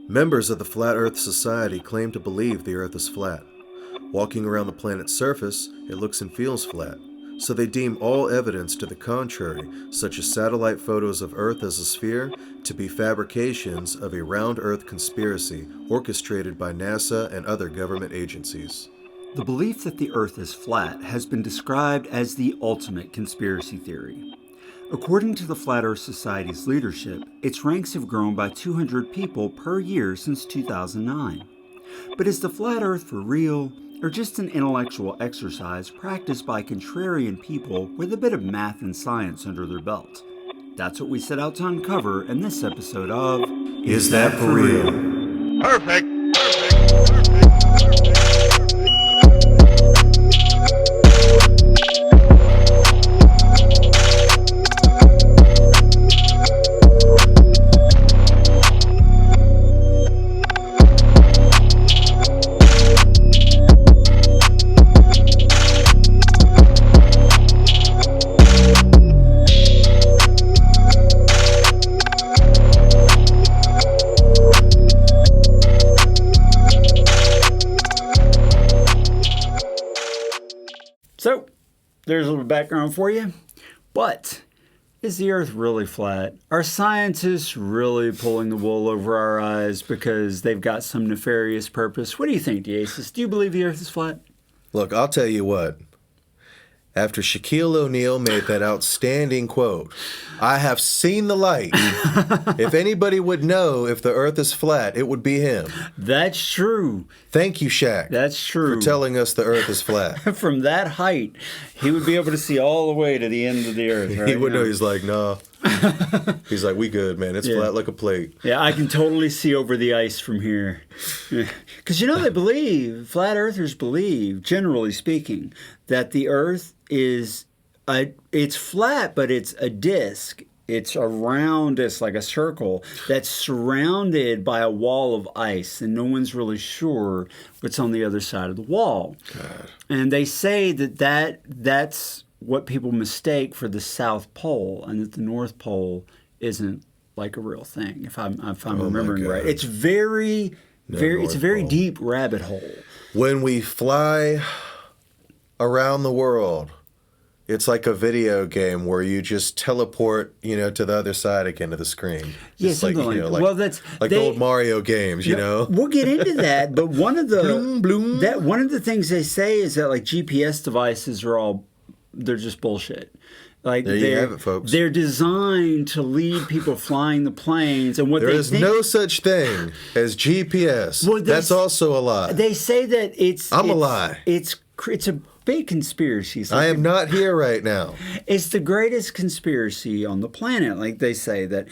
Members of the Flat Earth Society claim to believe the Earth is flat. Walking around the planet's surface, it looks and feels flat, so they deem all evidence to the contrary, such as satellite photos of Earth as a sphere, to be fabrications of a round Earth conspiracy orchestrated by NASA and other government agencies. The belief that the Earth is flat has been described as the ultimate conspiracy theory. According to the Flat Earth Society's leadership, its ranks have grown by 200 people per year since 2009. But is the flat Earth for real, or just an intellectual exercise practiced by contrarian people with a bit of math and science under their belt? That's what we set out to uncover in this episode of Is That For Real? Perfect! So, there's a little background for you. But, is the Earth really flat? Are scientists really pulling the wool over our eyes because they've got some nefarious purpose? What do you think, Diasis? Do you believe the Earth is flat? Look, I'll tell you what. After Shaquille O'Neal made that outstanding quote, I have seen the light. If anybody would know if the Earth is flat, it would be him. That's true. Thank you, Shaq. That's true. For telling us the Earth is flat. From that height, he would be able to see all the way to the end of the Earth. Right? He would know. He's like, nah. He's like, we good, man. It's flat like a plate. Yeah, I can totally see over the ice from here. Because, they believe, flat earthers believe, generally speaking, that the Earth is, it's flat, but it's a disc. It's a round disc, like a circle, that's surrounded by a wall of ice, and no one's really sure what's on the other side of the wall. God. And they say that's what people mistake for the South Pole, and that the North Pole isn't like a real thing. If I'm remembering right, it's it's a very deep rabbit hole. When we fly around the world, it's like a video game where you just teleport, to the other side again of the screen. Yeah, just something like that. Well, that's like the old Mario games, We'll get into that, but one of the bloom, bloom. One of the things they say is that like GPS devices they're just bullshit. Like there you have it, folks. They're designed to lead people flying the planes, and there is no such thing as GPS. Well, that's also a lie. They say that it's a lie. It's a big conspiracy. I am not here right now. It's the greatest conspiracy on the planet. Like they say that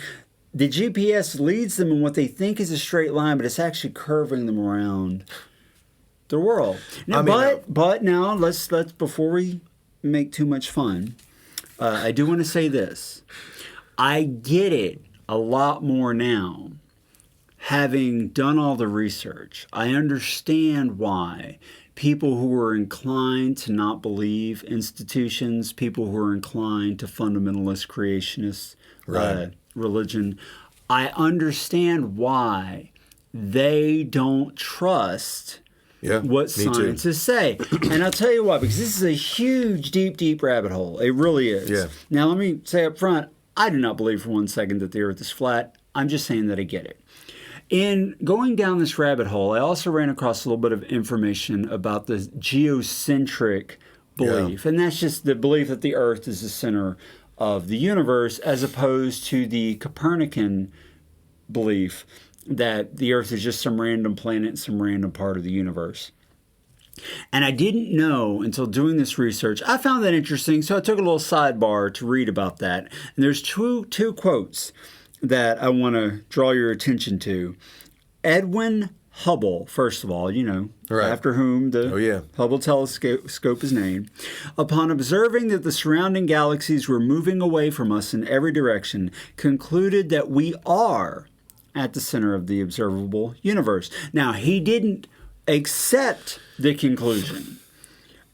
the GPS leads them in what they think is a straight line, but it's actually curving them around the world. Now, but now let's before we make too much fun, I do want to say this. I get it a lot more now, having done all the research. I understand why people who are inclined to not believe institutions, people who are inclined to fundamentalist creationist religion, I understand why they don't trust what scientists say. And I'll tell you why, because this is a huge, deep rabbit hole. It really is. Yeah. Now, let me say up front, I do not believe for 1 second that the Earth is flat. I'm just saying that I get it. In going down this rabbit hole, I also ran across a little bit of information about the geocentric belief. And that's just the belief that the Earth is the center of the universe, as opposed to the Copernican belief that the Earth is just some random planet, some random part of the universe. And I didn't know until doing this research. I found that interesting, so I took a little sidebar to read about that. And there's two quotes that I want to draw your attention to. Edwin Hubble, first of all, after whom the Hubble telescope is named, upon observing that the surrounding galaxies were moving away from us in every direction, concluded that we are at the center of the observable universe. Now, he didn't accept the conclusion,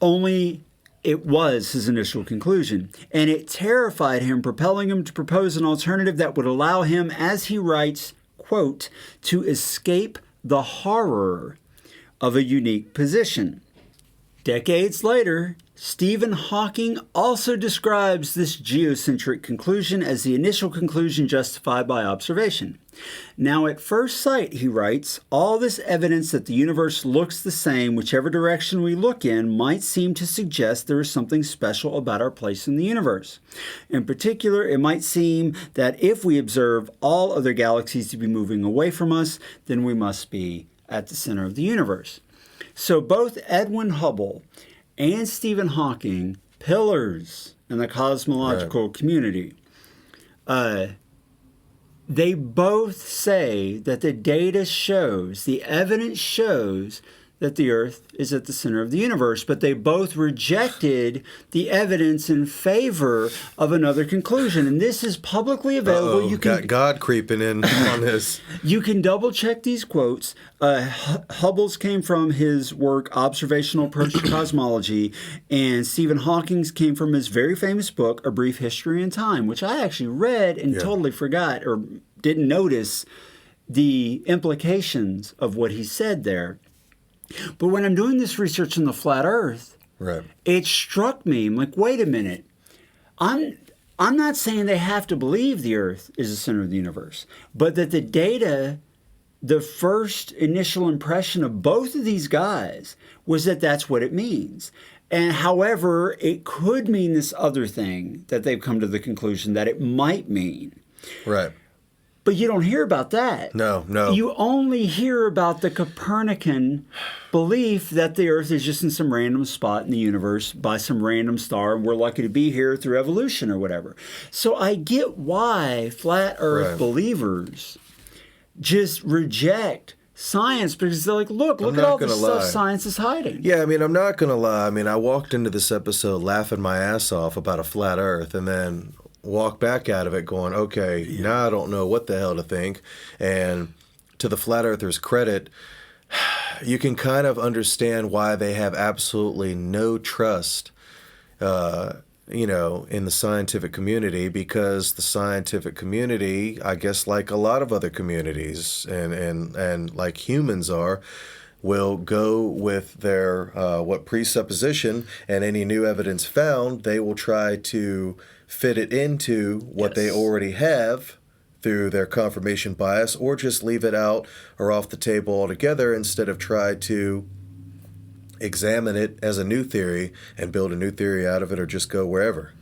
only it was his initial conclusion, and it terrified him, propelling him to propose an alternative that would allow him, as he writes, quote, to escape the horror of a unique position. Decades later, Stephen Hawking also describes this geocentric conclusion as the initial conclusion justified by observation. Now, at first sight, he writes, all this evidence that the universe looks the same whichever direction we look in might seem to suggest there is something special about our place in the universe. In particular, it might seem that if we observe all other galaxies to be moving away from us, then we must be at the center of the universe. So both Edwin Hubble and Stephen Hawking, pillars in the cosmological community, they both say that the data shows, the evidence shows that the Earth is at the center of the universe, but they both rejected the evidence in favor of another conclusion. And this is publicly available. You got God creeping in on this. You can double check these quotes. Hubble's came from his work Observational Approach to Cosmology, and Stephen Hawking's came from his very famous book A Brief History in Time, which I actually read and totally forgot or didn't notice the implications of what he said there. But when I'm doing this research on the flat Earth, it struck me, I'm like, wait a minute. I'm not saying they have to believe the Earth is the center of the universe, but that the data, the first initial impression of both of these guys was that that's what it means. And however, it could mean this other thing that they've come to the conclusion that it might mean. Right. But you don't hear about that. No. You only hear about the Copernican belief that the Earth is just in some random spot in the universe by some random star, and we're lucky to be here through evolution or whatever. So I get why flat Earth believers just reject science because they're like, look at all the stuff science is hiding. Yeah, I mean, I'm not going to lie. I mean, I walked into this episode laughing my ass off about a flat Earth, and then walk back out of it going, okay, now I don't know what the hell to think. And to the flat earthers' credit, you can kind of understand why they have absolutely no trust, in the scientific community, because the scientific community, I guess like a lot of other communities and like humans are, will go with their presupposition, and any new evidence found, they will try to fit it into what they already have through their confirmation bias, or just leave it out or off the table altogether instead of try to examine it as a new theory and build a new theory out of it, or just go wherever.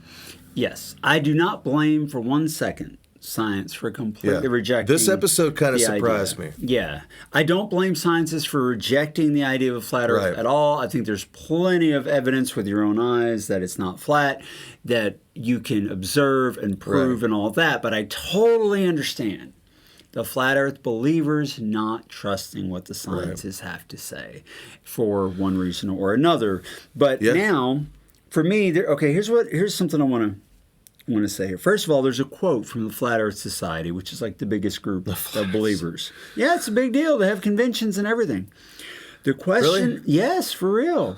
Yes. I do not blame for 1 second science for completely rejecting this episode kind of surprised me. Yeah. I don't blame scientists for rejecting the idea of a flat Earth at all. I think there's plenty of evidence with your own eyes that it's not flat, that you can observe and prove and all of that. But I totally understand the flat Earth believers not trusting what the scientists have to say for one reason or another. But now, for me, here's something I want to say here. First of all, there's a quote from the Flat Earth Society, which is like the biggest group of believers. Yeah, it's a big deal. They have conventions and everything. The question, yes, for real.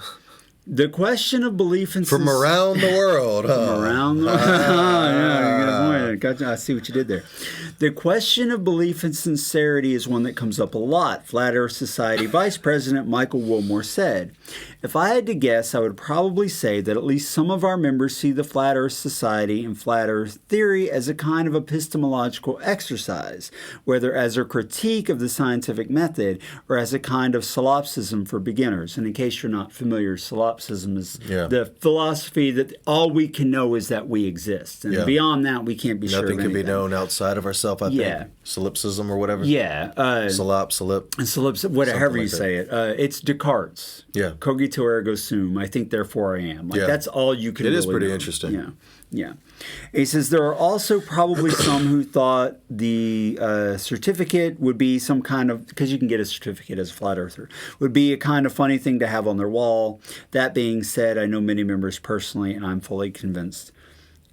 The question of belief in from around the world, huh? From around the world. Gotcha. I see what you did there. The question of belief and sincerity is one that comes up a lot. Flat Earth Society Vice President Michael Wilmore said, "If I had to guess, I would probably say that at least some of our members see the Flat Earth Society and Flat Earth theory as a kind of epistemological exercise, whether as a critique of the scientific method or as a kind of solipsism for beginners." And in case you're not familiar, solipsism is the philosophy that all we can know is that we exist. And beyond that, we can't be sure of anything. Nothing can be known outside of ourselves, I think. Solipsism or whatever. Solip, whatever you say it. It's Descartes. Cogito ergo sum. I think, therefore I am. That's all you can really It is pretty know. interesting. Yeah. He says there are also probably some who thought the certificate would be some kind of, because you can get a certificate as a flat earther, would be a kind of funny thing to have on their wall. That being said, I know many members personally, and I'm fully convinced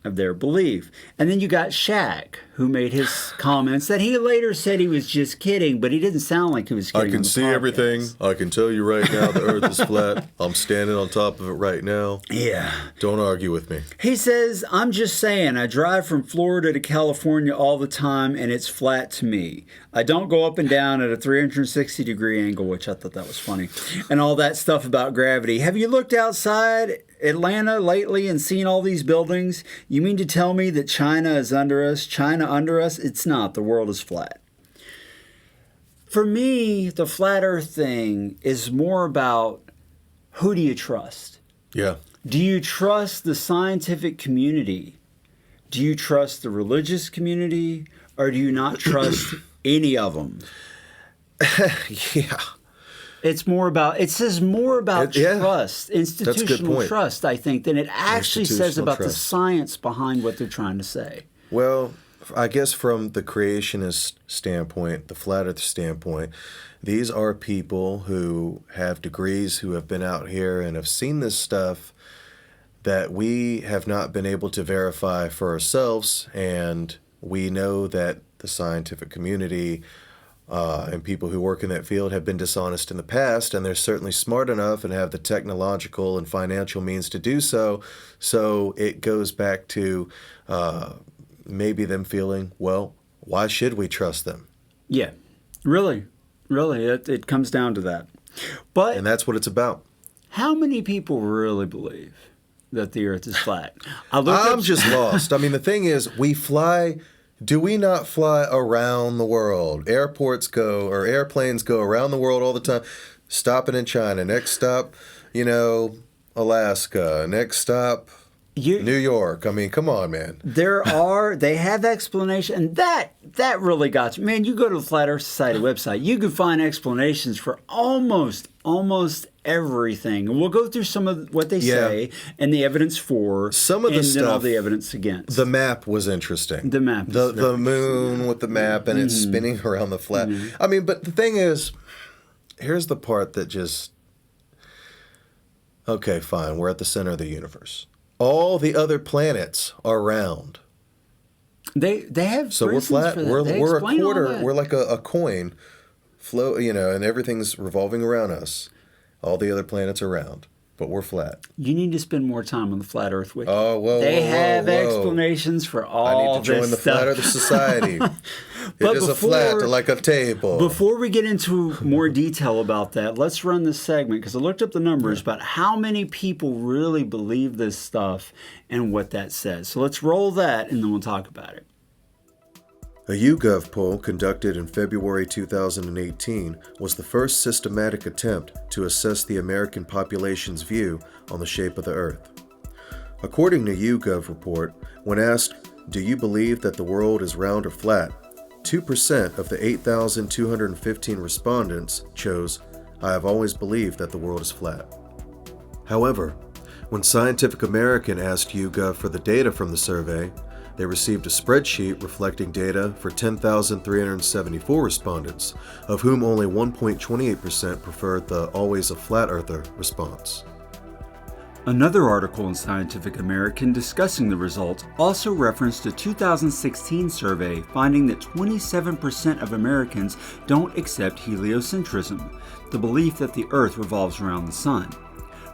of their belief. And then you got Shaq, who made his comments that he later said he was just kidding, but he didn't sound like he was kidding. I can see everything. I can tell you right now the Earth is flat. I'm standing on top of it right now. Yeah. Don't argue with me. He says, I'm just saying, I drive from Florida to California all the time, and it's flat to me. I don't go up and down at a 360-degree angle, which I thought that was funny, and all that stuff about gravity. Have you looked outside Atlanta lately and seen all these buildings? You mean to tell me that China is under us? China under us? It's not. The world is flat. For me, the flat earth thing is more about who do you trust? Yeah. Do you trust the scientific community? Do you trust the religious community? Or do you not trust any of them? Yeah. It says more about trust, institutional trust, I think, than it actually says about the science behind what they're trying to say. Well, I guess from the creationist standpoint, the flat earth standpoint, these are people who have degrees, who have been out here and have seen this stuff that we have not been able to verify for ourselves. And we know that the scientific community and people who work in that field have been dishonest in the past, and they're certainly smart enough and have the technological and financial means to do so. So it goes back to maybe them feeling, well, why should we trust them? Yeah, really, it comes down to that. And that's what it's about. How many people really believe that the Earth is flat? I'm just lost. I mean, the thing is, we fly. Do we not fly around the world? Airplanes go around the world all the time, stopping in China. Next stop, Alaska. Next stop, New York. I mean, come on, man. They have explanation, and that really got you. Man, you go to the Flat Earth Society website, you can find explanations for almost everything. And we'll go through some of what they say and the evidence for some of the stuff, and then all the evidence against. The map was interesting. The map. The moon with the map and it's spinning around the flat. I mean, but the thing is, here's the part that just, okay, fine, we're at the center of the universe. All the other planets are round. They have so we're flat. For that. We're a quarter. We're like a coin, and everything's revolving around us. All the other planets are round, but we're flat. You need to spend more time on the Flat Earth Wiki. Oh, whoa, They have explanations for all this stuff. I need to join the Flat Earth Society. It is a flat like a table. Before we get into more detail about that, let's run this segment, because I looked up the numbers about how many people really believe this stuff and what that says. So let's roll that, and then we'll talk about it. A YouGov poll conducted in February 2018 was the first systematic attempt to assess the American population's view on the shape of the Earth. According to YouGov report, when asked, "Do you believe that the world is round or flat?" 2% of the 8,215 respondents chose, "I have always believed that the world is flat." However, when Scientific American asked YouGov for the data from the survey, they received a spreadsheet reflecting data for 10,374 respondents, of whom only 1.28% preferred the "always a flat earther" response. Another article in Scientific American discussing the results also referenced a 2016 survey finding that 27% of Americans don't accept heliocentrism, the belief that the Earth revolves around the Sun.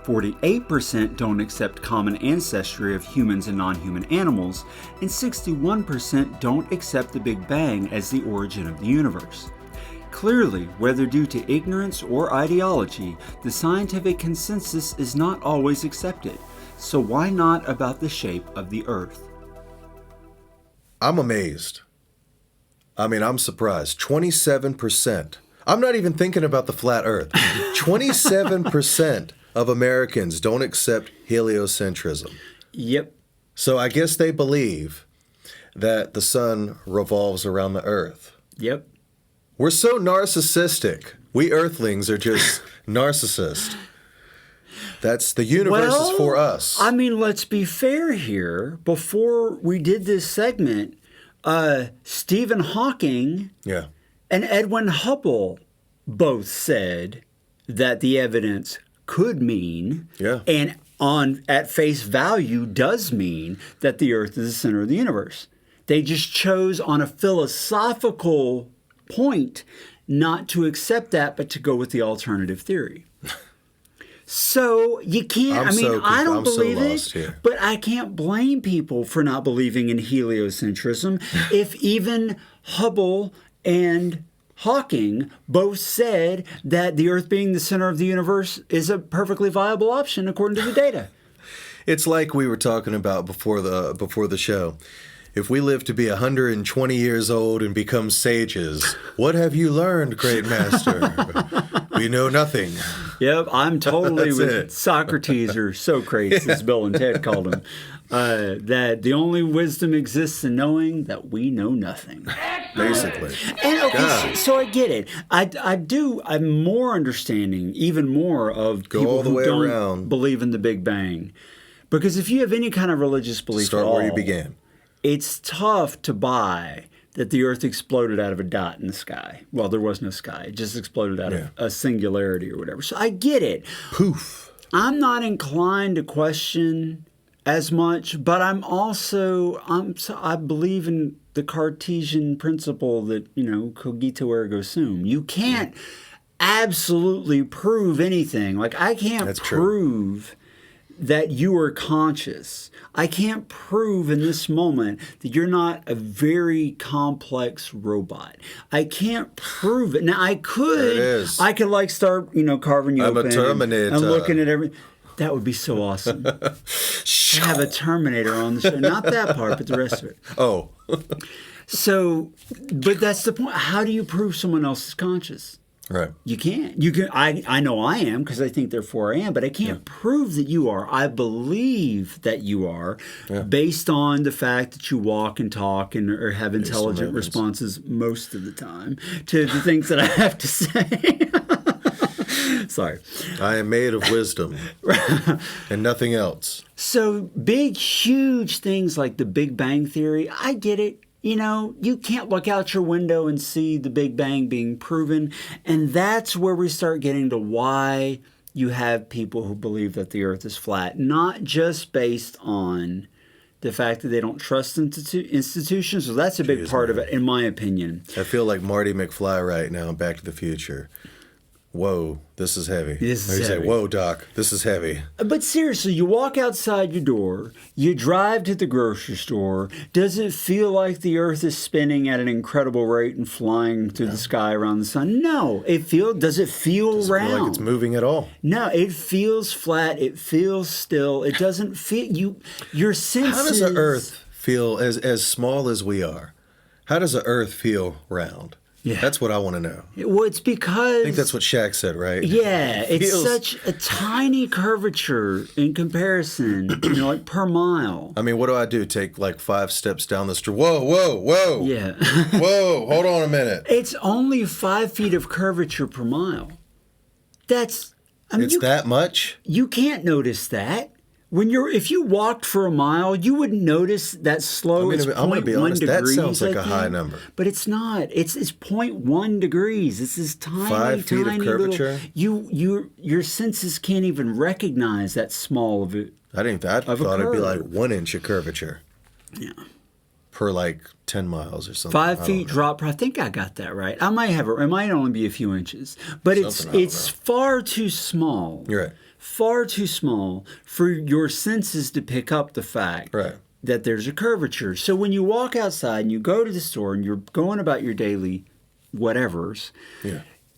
48% don't accept common ancestry of humans and non-human animals, and 61% don't accept the Big Bang as the origin of the universe. Clearly, whether due to ignorance or ideology, the scientific consensus is not always accepted. So why not about the shape of the Earth? I'm amazed. I mean, I'm surprised. 27%. I'm not even thinking about the flat Earth. 27% of Americans don't accept heliocentrism. Yep. So I guess they believe that the sun revolves around the Earth. Yep. We're so narcissistic. We Earthlings are just narcissists. That's the universe is for us. I mean, let's be fair here. Before we did this segment, Stephen Hawking and Edwin Hubble both said that the evidence could mean, and at face value does mean that the Earth is the center of the universe. They just chose on a philosophical point not to accept that, but to go with the alternative theory. So you can't, I don't believe it, but I can't blame people for not believing in heliocentrism if even Hubble and Hawking both said that the Earth being the center of the universe is a perfectly viable option according to the data. It's like we were talking about before the show. If we live to be 120 years old and become sages, what have you learned, great master? We know nothing. Yep, I'm totally with Socrates or Socrates, as Bill and Ted called him. That the only wisdom exists in knowing that we know nothing. Basically. And okay, so I get it. I'm more understanding, even more of people who don't believe in the Big Bang. Because if you have any kind of religious belief at all, where you began. It's tough to buy that the Earth exploded out of a dot in the sky. Well, there was no sky. It just exploded out of a singularity or whatever. So I get it. Poof. I'm not inclined to question as much, but I believe in the Cartesian principle that, cogito ergo sum. You can't absolutely prove anything. Like, I can't prove that you are conscious. I can't prove in this moment that you're not a very complex robot. I can't prove it. Now, I could start, carving you open. I'm a Terminator. And looking at everything. That would be so awesome. To have a Terminator on the show. Not that part, but the rest of it. Oh. So, but that's the point. How do you prove someone else is conscious? Right. You can't. You can. I know I am because I think therefore I am, but I can't prove that you are. I believe that you are based on the fact that you walk and talk or have intelligent responses most of the time to the things that I have to say. Sorry. I am made of wisdom and nothing else. So big, huge things like the Big Bang Theory, I get it. You can't look out your window and see the Big Bang being proven. And that's where we start getting to why you have people who believe that the Earth is flat, not just based on the fact that they don't trust institutions. So that's a big part of it, in my opinion. I feel like Marty McFly right now in Back to the Future. Whoa, this is heavy. This is heavy. Say, whoa, Doc, this is heavy. But seriously, you walk outside your door, you drive to the grocery store. Does it feel like the Earth is spinning at an incredible rate and flying through the sky around the sun? No. Does it feel round? Feel like it's moving at all. No, it feels flat. It feels still. It doesn't feel your senses. How does the Earth feel as small as we are? How does the Earth feel round? Yeah. That's what I want to know. Well, it's because... I think that's what Shaq said, right? Yeah, it's such a tiny curvature in comparison, like per mile. I mean, what do? Take like 5 steps down the street. Whoa. Yeah. Whoa, hold on a minute. It's only 5 feet of curvature per mile. It's that much? You can't notice that. If you walked for a mile, you wouldn't notice that slow. I'm going to be honest. That sounds like a high number, but it's not. It's 0.1 degrees. It's this tiny, 5 feet of curvature. Your senses can't even recognize that small of it. I thought it'd be like 1 inch of curvature. Yeah. Per like 10 miles or something. 5 feet drop. I think I got that right. I might have it. It might only be a few inches, but it's far too small. You're right. Far too small for your senses to pick up the fact that there's a curvature. So when you walk outside and you go to the store and you're going about your daily whatevers,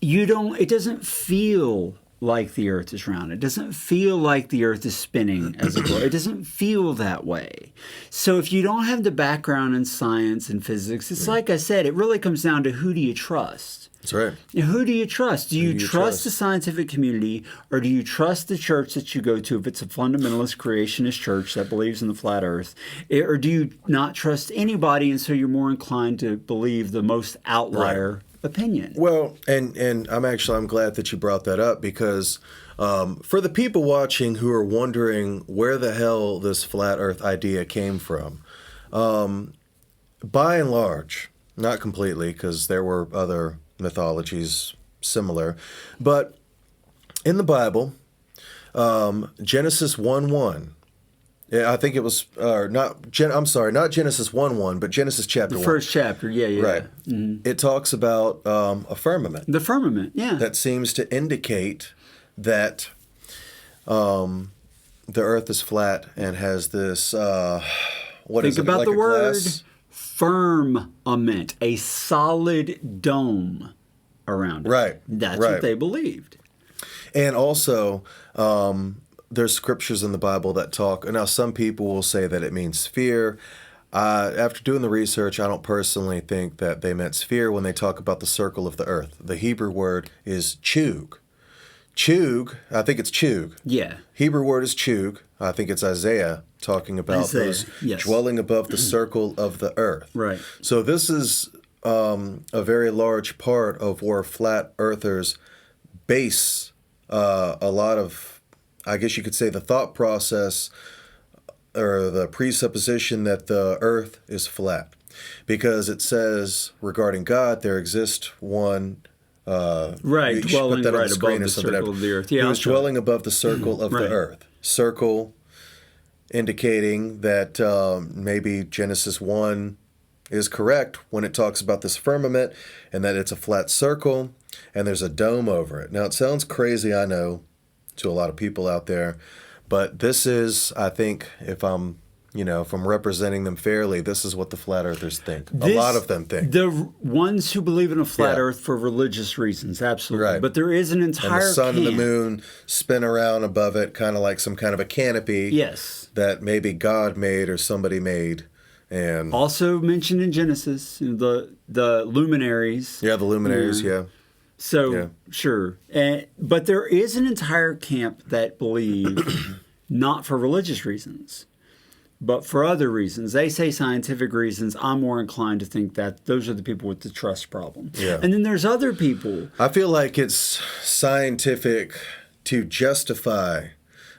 it doesn't feel like the Earth is round. It doesn't feel like the Earth is spinning, as it were. It doesn't feel that way. So if you don't have the background in science and physics, it's like I said, it really comes down to who do you trust? That's right. Now, who do you trust? Do you trust the scientific community, or do you trust the church that you go to if it's a fundamentalist creationist church that believes in the flat Earth? Or do you not trust anybody, and so you're more inclined to believe the most outlier opinion? Well, and I'm glad that you brought that up because for the people watching who are wondering where the hell this flat Earth idea came from, by and large, not completely, because there were other mythologies similar, but in the Bible, Genesis 1:1. Yeah, I think it was not Genesis 1:1, but Genesis chapter 1. The first chapter, yeah. Right. It talks about a firmament. The firmament, yeah. That seems to indicate that the Earth is flat and has this, Think about the word firmament, a solid dome around it. Right. That's what they believed. And also, there's scriptures in the Bible that talk. Now, some people will say that it means sphere. After doing the research, I don't personally think that they meant sphere when they talk about the circle of the earth. The Hebrew word is chug. Chug, I think it's chug. Yeah. Hebrew word is chug. I think it's Isaiah talking about those dwelling above the circle of the earth. Right. So this is a very large part of where flat earthers base a lot of, I guess you could say, the thought process or the presupposition that the earth is flat. Because it says regarding God, there exists one. Right, dwelling right above the circle of the earth. Yeah, he was dwelling above the circle of the earth. Circle indicating that maybe Genesis 1 is correct when it talks about this firmament and that it's a flat circle and there's a dome over it. Now, it sounds crazy, I know, to a lot of people out there, but this is, I think, if I'm representing them fairly, this is what the flat earthers think. A lot of them think. The ones who believe in a flat earth for religious reasons, absolutely. Right. But there is an entire and the sun and the moon spin around above it, kind of like some kind of a canopy. Yes. That maybe God made or somebody made. And also mentioned in Genesis, the luminaries. Yeah, the luminaries, yeah. So, sure. But there is an entire camp that believe, not for religious reasons, but for other reasons. They say scientific reasons. I'm more inclined to think that those are the people with the trust problem. Yeah. And then there's other people. I feel like it's scientific to justify.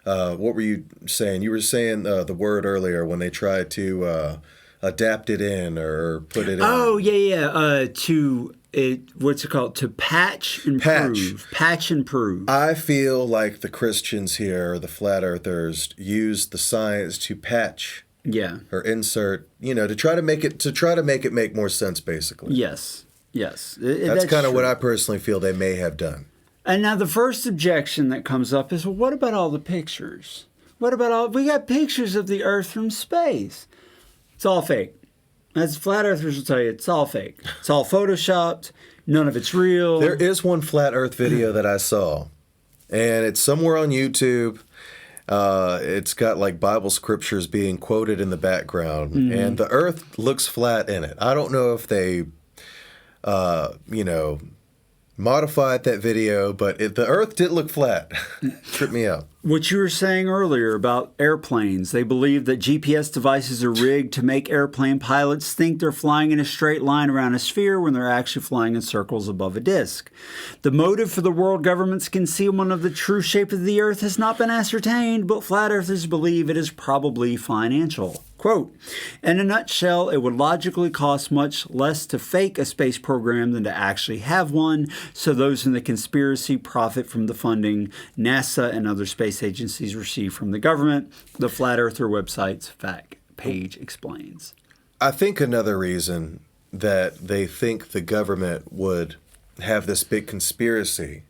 What were you saying? You were saying the word earlier when they tried to adapt it in or put it in. Oh, yeah. What's it called? To patch and prove. Patch and prove. I feel like the Christians here, the flat earthers, use the science to patch. Yeah. Or insert, to try to make it make more sense, basically. Yes. That's kind of what I personally feel they may have done. And now the first objection that comes up is, well, what about all the pictures? We got pictures of the Earth from space. It's all fake. As flat earthers will tell you, it's all fake. It's all photoshopped. None of it's real. There is one flat earth video that I saw, and it's somewhere on YouTube. It's got like Bible scriptures being quoted in the background, and the earth looks flat in it. I don't know if they, modified that video, but the earth did look flat. Tripped me out. What you were saying earlier about airplanes, they believe that GPS devices are rigged to make airplane pilots think they're flying in a straight line around a sphere when they're actually flying in circles above a disk. The motive for the world government's concealment of the true shape of the Earth has not been ascertained, but flat earthers believe it is probably financial. Quote, in a nutshell, it would logically cost much less to fake a space program than to actually have one, so those in the conspiracy profit from the funding NASA and other space agencies receive from the government. The Flat Earther website's fact page explains. I think another reason that they think the government would have this big conspiracy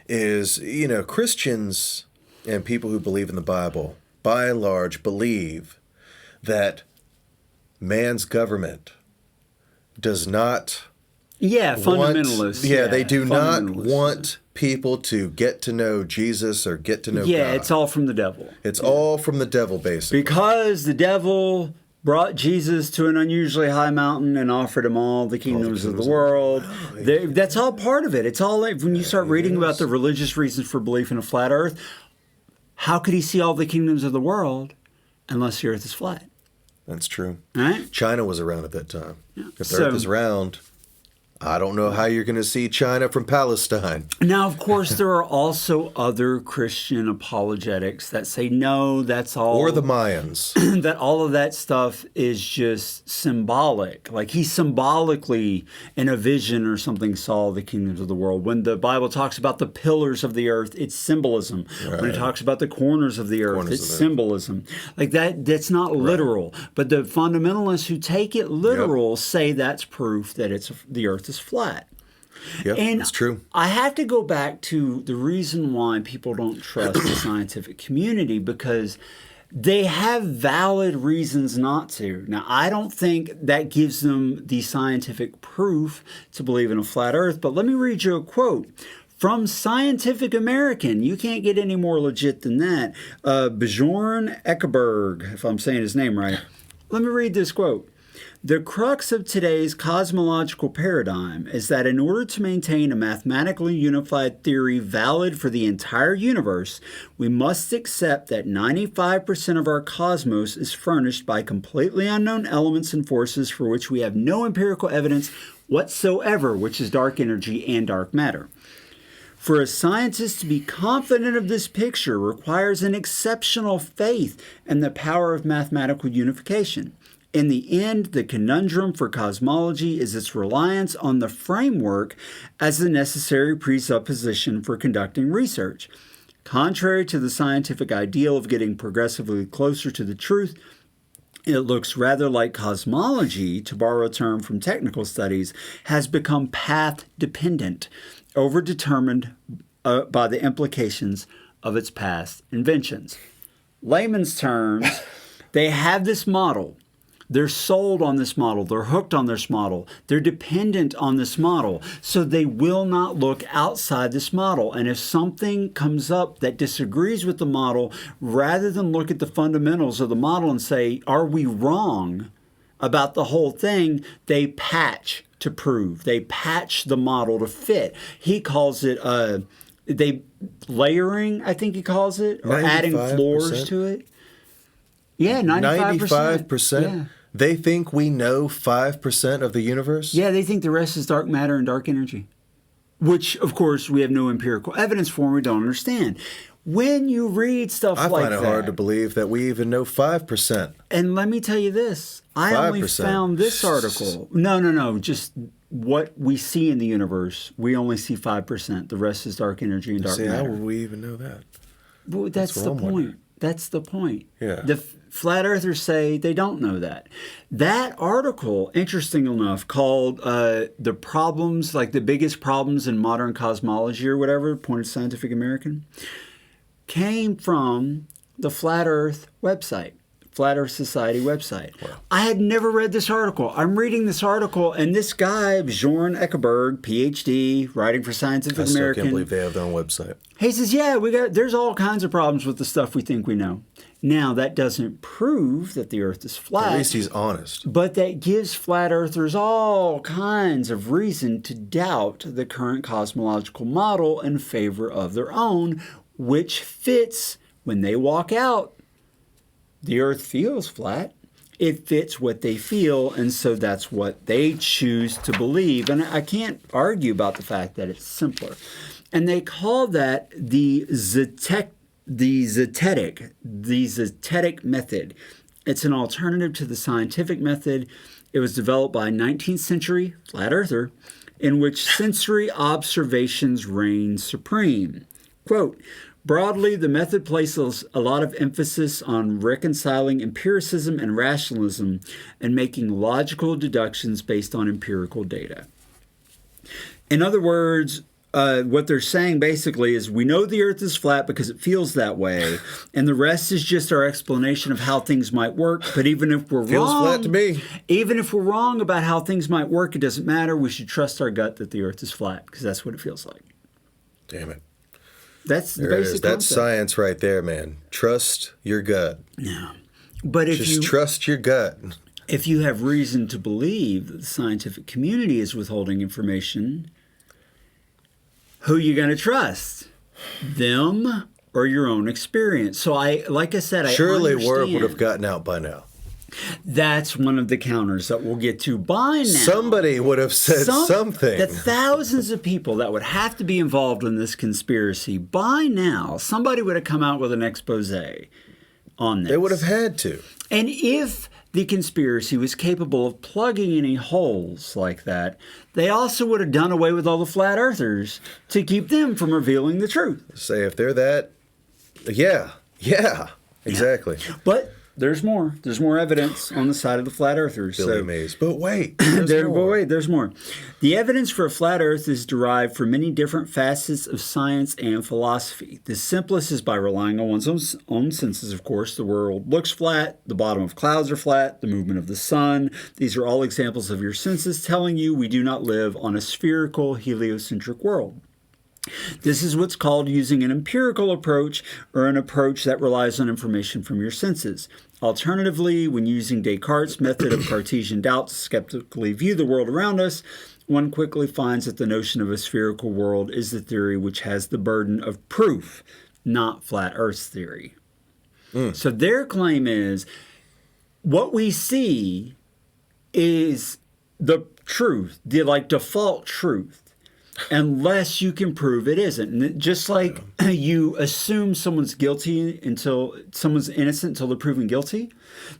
is, Christians and people who believe in the Bible, by and large, believe that man's government does not fundamentalists. They do not want people to get to know Jesus or get to know God. Yeah, it's all from the devil. It's all from the devil, basically. Because the devil brought Jesus to an unusually high mountain and offered him all the kingdoms of the world. That's all part of it. It's all like when you start reading about the religious reasons for belief in a flat earth, how could he see all the kingdoms of the world unless the earth is flat? That's true. Right? China was around at that time. Yeah. If the earth is round, I don't know how you're going to see China from Palestine. Now, of course, there are also other Christian apologetics that say, no, that's all. Or the Mayans. That all of that stuff is just symbolic. Like he symbolically, in a vision or something, saw the kingdoms of the world. When the Bible talks about the pillars of the earth, it's symbolism. Right. When it talks about the corners of the earth, it's symbolism. Like that's not literal. Right. But the fundamentalists who take it literal say that's proof that the earth is flat. Yep, and that's true. I have to go back to the reason why people don't trust the scientific community, because they have valid reasons not to. Now, I don't think that gives them the scientific proof to believe in a flat earth, but let me read you a quote from Scientific American. You can't get any more legit than that. Bjorn Eckerberg, if I'm saying his name right. Let me read this quote. The crux of today's cosmological paradigm is that in order to maintain a mathematically unified theory valid for the entire universe, we must accept that 95% of our cosmos is furnished by completely unknown elements and forces for which we have no empirical evidence whatsoever, which is dark energy and dark matter. For a scientist to be confident of this picture requires an exceptional faith in the power of mathematical unification. In the end, the conundrum for cosmology is its reliance on the framework as the necessary presupposition for conducting research. Contrary to the scientific ideal of getting progressively closer to the truth, it looks rather like cosmology, to borrow a term from technical studies, has become path-dependent, overdetermined by the implications of its past inventions. Layman's terms, they have this model. They're sold on this model. They're hooked on this model. They're dependent on this model. So they will not look outside this model. And if something comes up that disagrees with the model, rather than look at the fundamentals of the model and say, are we wrong about the whole thing, they patch to prove. They patch the model to fit. He calls it layering, I think he calls it, or 95%. Adding floors to it. Yeah, 95%. 95%? Yeah. They think we know 5% of the universe? Yeah, they think the rest is dark matter and dark energy, which, of course, we have no empirical evidence for and we don't understand. When you read stuff like that... I find it hard to believe that we even know 5%. And let me tell you this. I 5%. Only found this article. No. Just what we see in the universe, we only see 5%. The rest is dark energy and dark matter. How would we even know that? Well, that's the point. Wondering. That's the point. Yeah. The flat earthers say they don't know that. That article, interesting enough, called The Problems, like the biggest problems in modern cosmology or whatever, Point of Scientific American, came from the Flat Earth website, Flat Earth Society website. Wow. I had never read this article. I'm reading this article, and this guy, Bjorn Eckerberg, PhD, writing for Scientific American. I still can't believe they have their own website. He says, yeah, there's all kinds of problems with the stuff we think we know. Now, that doesn't prove that the Earth is flat. At least he's honest. But that gives flat earthers all kinds of reason to doubt the current cosmological model in favor of their own, which fits when they walk out. The Earth feels flat. It fits what they feel, and so that's what they choose to believe. And I can't argue about the fact that it's simpler. And they call that the Zetetical Method. It's an alternative to the scientific method. It was developed by a 19th century flat earther in which sensory observations reign supreme. Quote, broadly, the method places a lot of emphasis on reconciling empiricism and rationalism and making logical deductions based on empirical data. In other words, what they're saying basically is we know the Earth is flat because it feels that way, and the rest is just our explanation of how things might work. But even if we're feels wrong, flat to me. Even if we're wrong about how things might work, it doesn't matter. We should trust our gut that the Earth is flat because that's what it feels like. Damn it. That's the basic concept. That's science right there, man. Trust your gut. Yeah. But if just trust your gut. If you have reason to believe that the scientific community is withholding information, who are you going to trust? Them or your own experience? So like I said, I surely understand. word would have gotten out by now. That's one of the counters that we'll get to. By now, Somebody would have said something. The thousands of people that would have to be involved in this conspiracy, by now, somebody would have come out with an expose on this. They would have had to. And if the conspiracy was capable of plugging any holes like that, they also would have done away with all the flat earthers to keep them from revealing the truth. Say, if they're that, yeah, exactly. Yeah. But there's more. There's more evidence on the side of the flat earthers. Billy Mays. But wait, there's more. The evidence for a flat earth is derived from many different facets of science and philosophy. The simplest is by relying on one's own senses, of course. The world looks flat. The bottom of clouds are flat. The movement of the sun. These are all examples of your senses telling you we do not live on a spherical, heliocentric world. This is what's called using an empirical approach, or an approach that relies on information from your senses. Alternatively, when using Descartes' method of Cartesian doubt to skeptically view the world around us, one quickly finds that the notion of a spherical world is the theory which has the burden of proof, not flat Earth's theory. So their claim is what we see is the truth, the default truth. Unless you can prove it isn't. And just like you assume someone's guilty until someone's innocent until they're proven guilty,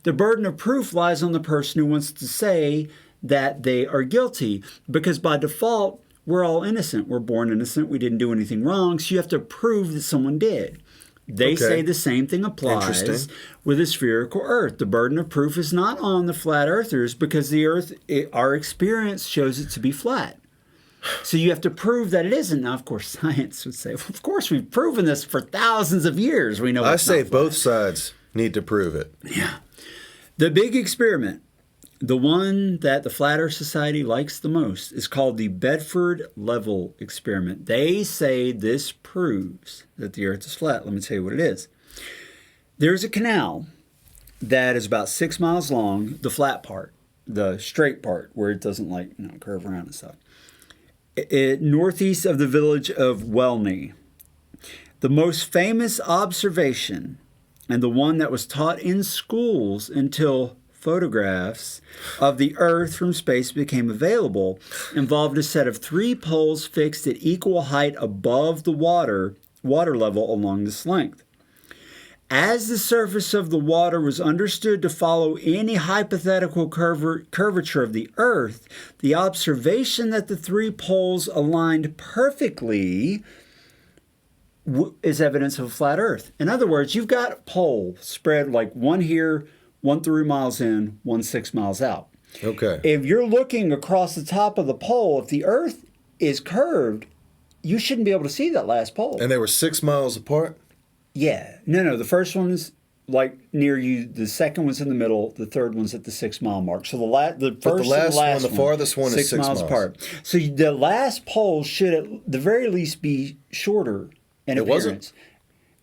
the burden of proof lies on the person who wants to say that they are guilty. Because by default, we're all innocent. We're born innocent. We didn't do anything wrong. So you have to prove that someone did. They say the same thing applies with a spherical Earth. The burden of proof is not on the flat earthers because the Earth, our experience shows it to be flat. So you have to prove that it isn't. Now, of course, science would say, well, of course, we've proven this for thousands of years. We know I say both sides need to prove it. Yeah. The big experiment, the one that the Flat Earth Society likes the most, is called the Bedford level experiment. They say this proves that the Earth is flat. Let me tell you what it is. There's a canal that is about 6 miles long, the flat part, the straight part, where it doesn't curve around and stuff. Northeast of the village of Welney. The most famous observation, and the one that was taught in schools until photographs of the Earth from space became available, involved a set of 3 poles fixed at equal height above the water level along this length. As the surface of the water was understood to follow any hypothetical curvature of the Earth, the observation that the 3 poles aligned perfectly is evidence of a flat Earth. In other words, you've got a pole spread like one here, 1 3 miles in, 1 6 miles out. Okay. If you're looking across the top of the pole, if the Earth is curved, you shouldn't be able to see that last pole. And they were 6 miles apart? Yeah. No. The first one's near you. The second one's in the middle. The third one's at the 6 mile mark. So the farthest one is 6 miles apart. So the last pole should at the very least be shorter in appearance. Wasn't?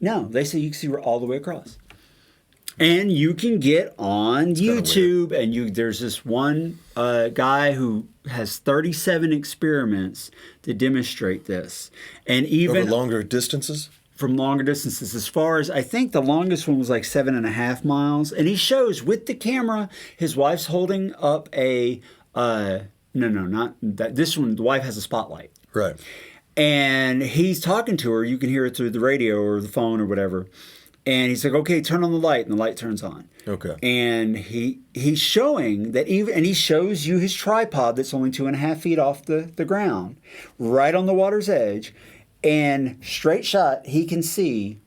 No, they say you can see all the way across. And you can get on YouTube, and there's this one guy who has 37 experiments to demonstrate this, and even over longer distances. From longer distances, as far as I think the longest one was 7.5 miles, and he shows with the camera. His wife's holding up a not that. This one, the wife has a spotlight, right? And he's talking to her. You can hear it through the radio or the phone or whatever. And he's like, "Okay, turn on the light," and the light turns on. Okay. And he's showing that and he shows you his tripod that's only 2.5 feet off the ground, right on the water's edge. And straight shot, he can see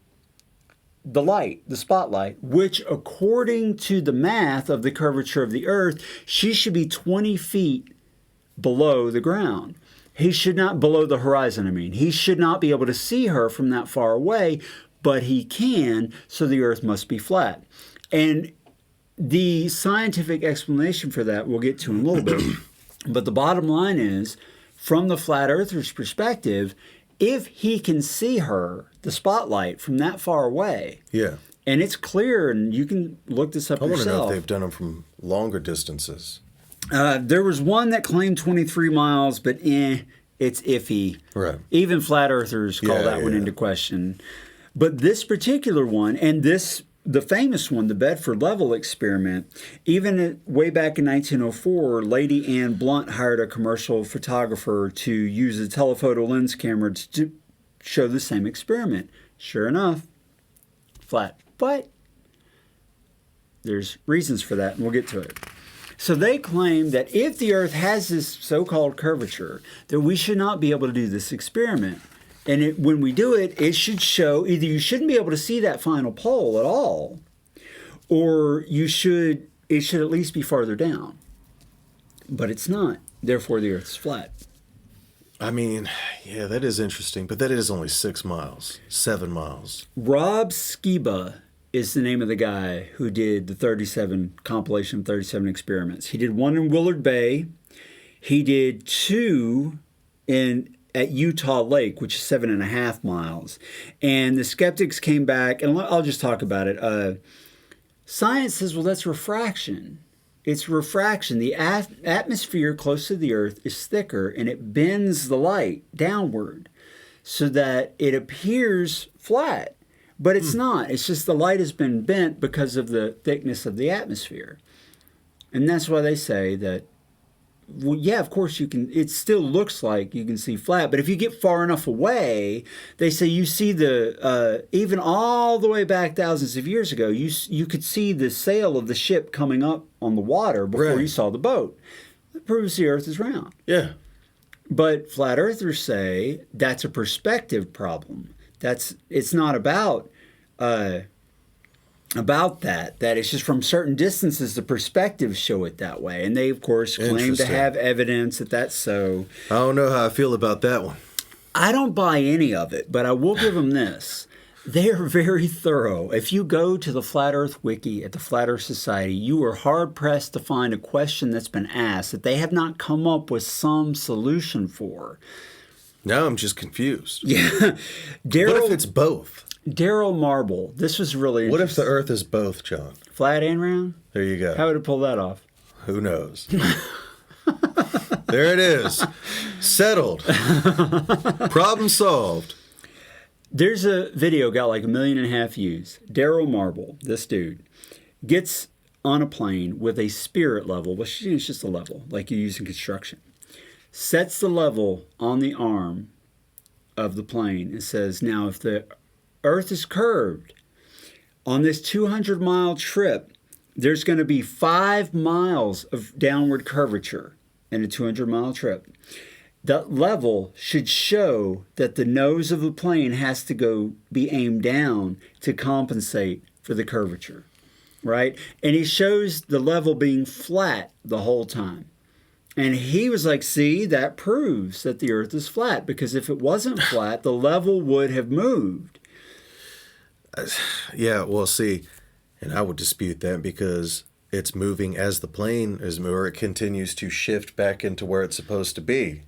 the light, the spotlight, which according to the math of the curvature of the Earth, she should be 20 feet below the ground. He should not, below the horizon, I mean. He should not be able to see her from that far away, but he can, so the Earth must be flat. And the scientific explanation for that we'll get to in a little bit. But the bottom line is, from the flat earther's perspective, if he can see her, the spotlight, from that far away, and it's clear, and you can look this up yourself. I want to know if they've done them from longer distances. There was one that claimed 23 miles, but it's iffy. Right. Even flat earthers call that one into question. But this particular one, and this the famous one, the Bedford level experiment, even way back in 1904, Lady Anne Blunt hired a commercial photographer to use a telephoto lens camera to show the same experiment. Sure enough, flat. But there's reasons for that, and we'll get to it. So they claim that if the Earth has this so-called curvature, that we should not be able to do this experiment. And when we do it, it should show either you shouldn't be able to see that final pole at all, or it should at least be farther down. But it's not. Therefore, the Earth is flat. I mean, yeah, that is interesting, but that is only 6 miles, 7 miles. Rob Skiba is the name of the guy who did the compilation of 37 experiments. He did one in Willard Bay. He did 2 at Utah Lake, which is 7.5 miles. And the skeptics came back, and I'll just talk about it. Science says, well, that's refraction. It's refraction. The atmosphere close to the Earth is thicker, and it bends the light downward so that it appears flat. But it's not. It's just the light has been bent because of the thickness of the atmosphere. And that's why they say that, well, yeah, of course you can, it still looks like you can see flat, but if you get far enough away, they say you see even all the way back thousands of years ago, you could see the sail of the ship coming up on the water before you saw the boat. That proves the Earth is round. Yeah. But flat earthers say that's a perspective problem. It's not about that it's just from certain distances the perspectives show it that way, and they of course claim to have evidence that that's so. I don't know how I feel about that one. I don't buy any of it, but I will give them this. They are very thorough. If you go to the Flat Earth Wiki at the Flat Earth Society, you are hard-pressed to find a question that's been asked that they have not come up with some solution for. Now I'm just confused. Yeah. What if it's both? Daryl Marble. This was really What if the Earth is both, John? flat and round? There you go. How would it pull that off? Who knows? There it is. Settled. Problem solved. There's a video got like 1.5 million views. Daryl Marble, this dude, gets on a plane with a spirit level, which is just a level like you use in construction. Sets the level on the arm of the plane and says, now if the Earth is curved, on this 200-mile trip, there's going to be 5 miles of downward curvature in a 200-mile trip. That level should show that the nose of the plane has to be aimed down to compensate for the curvature, right? And he shows the level being flat the whole time. And he was like, see, that proves that the Earth is flat, because if it wasn't flat, the level would have moved. Yeah, well, see, and I would dispute that because it's moving as the plane is moving, or it continues to shift back into where it's supposed to be.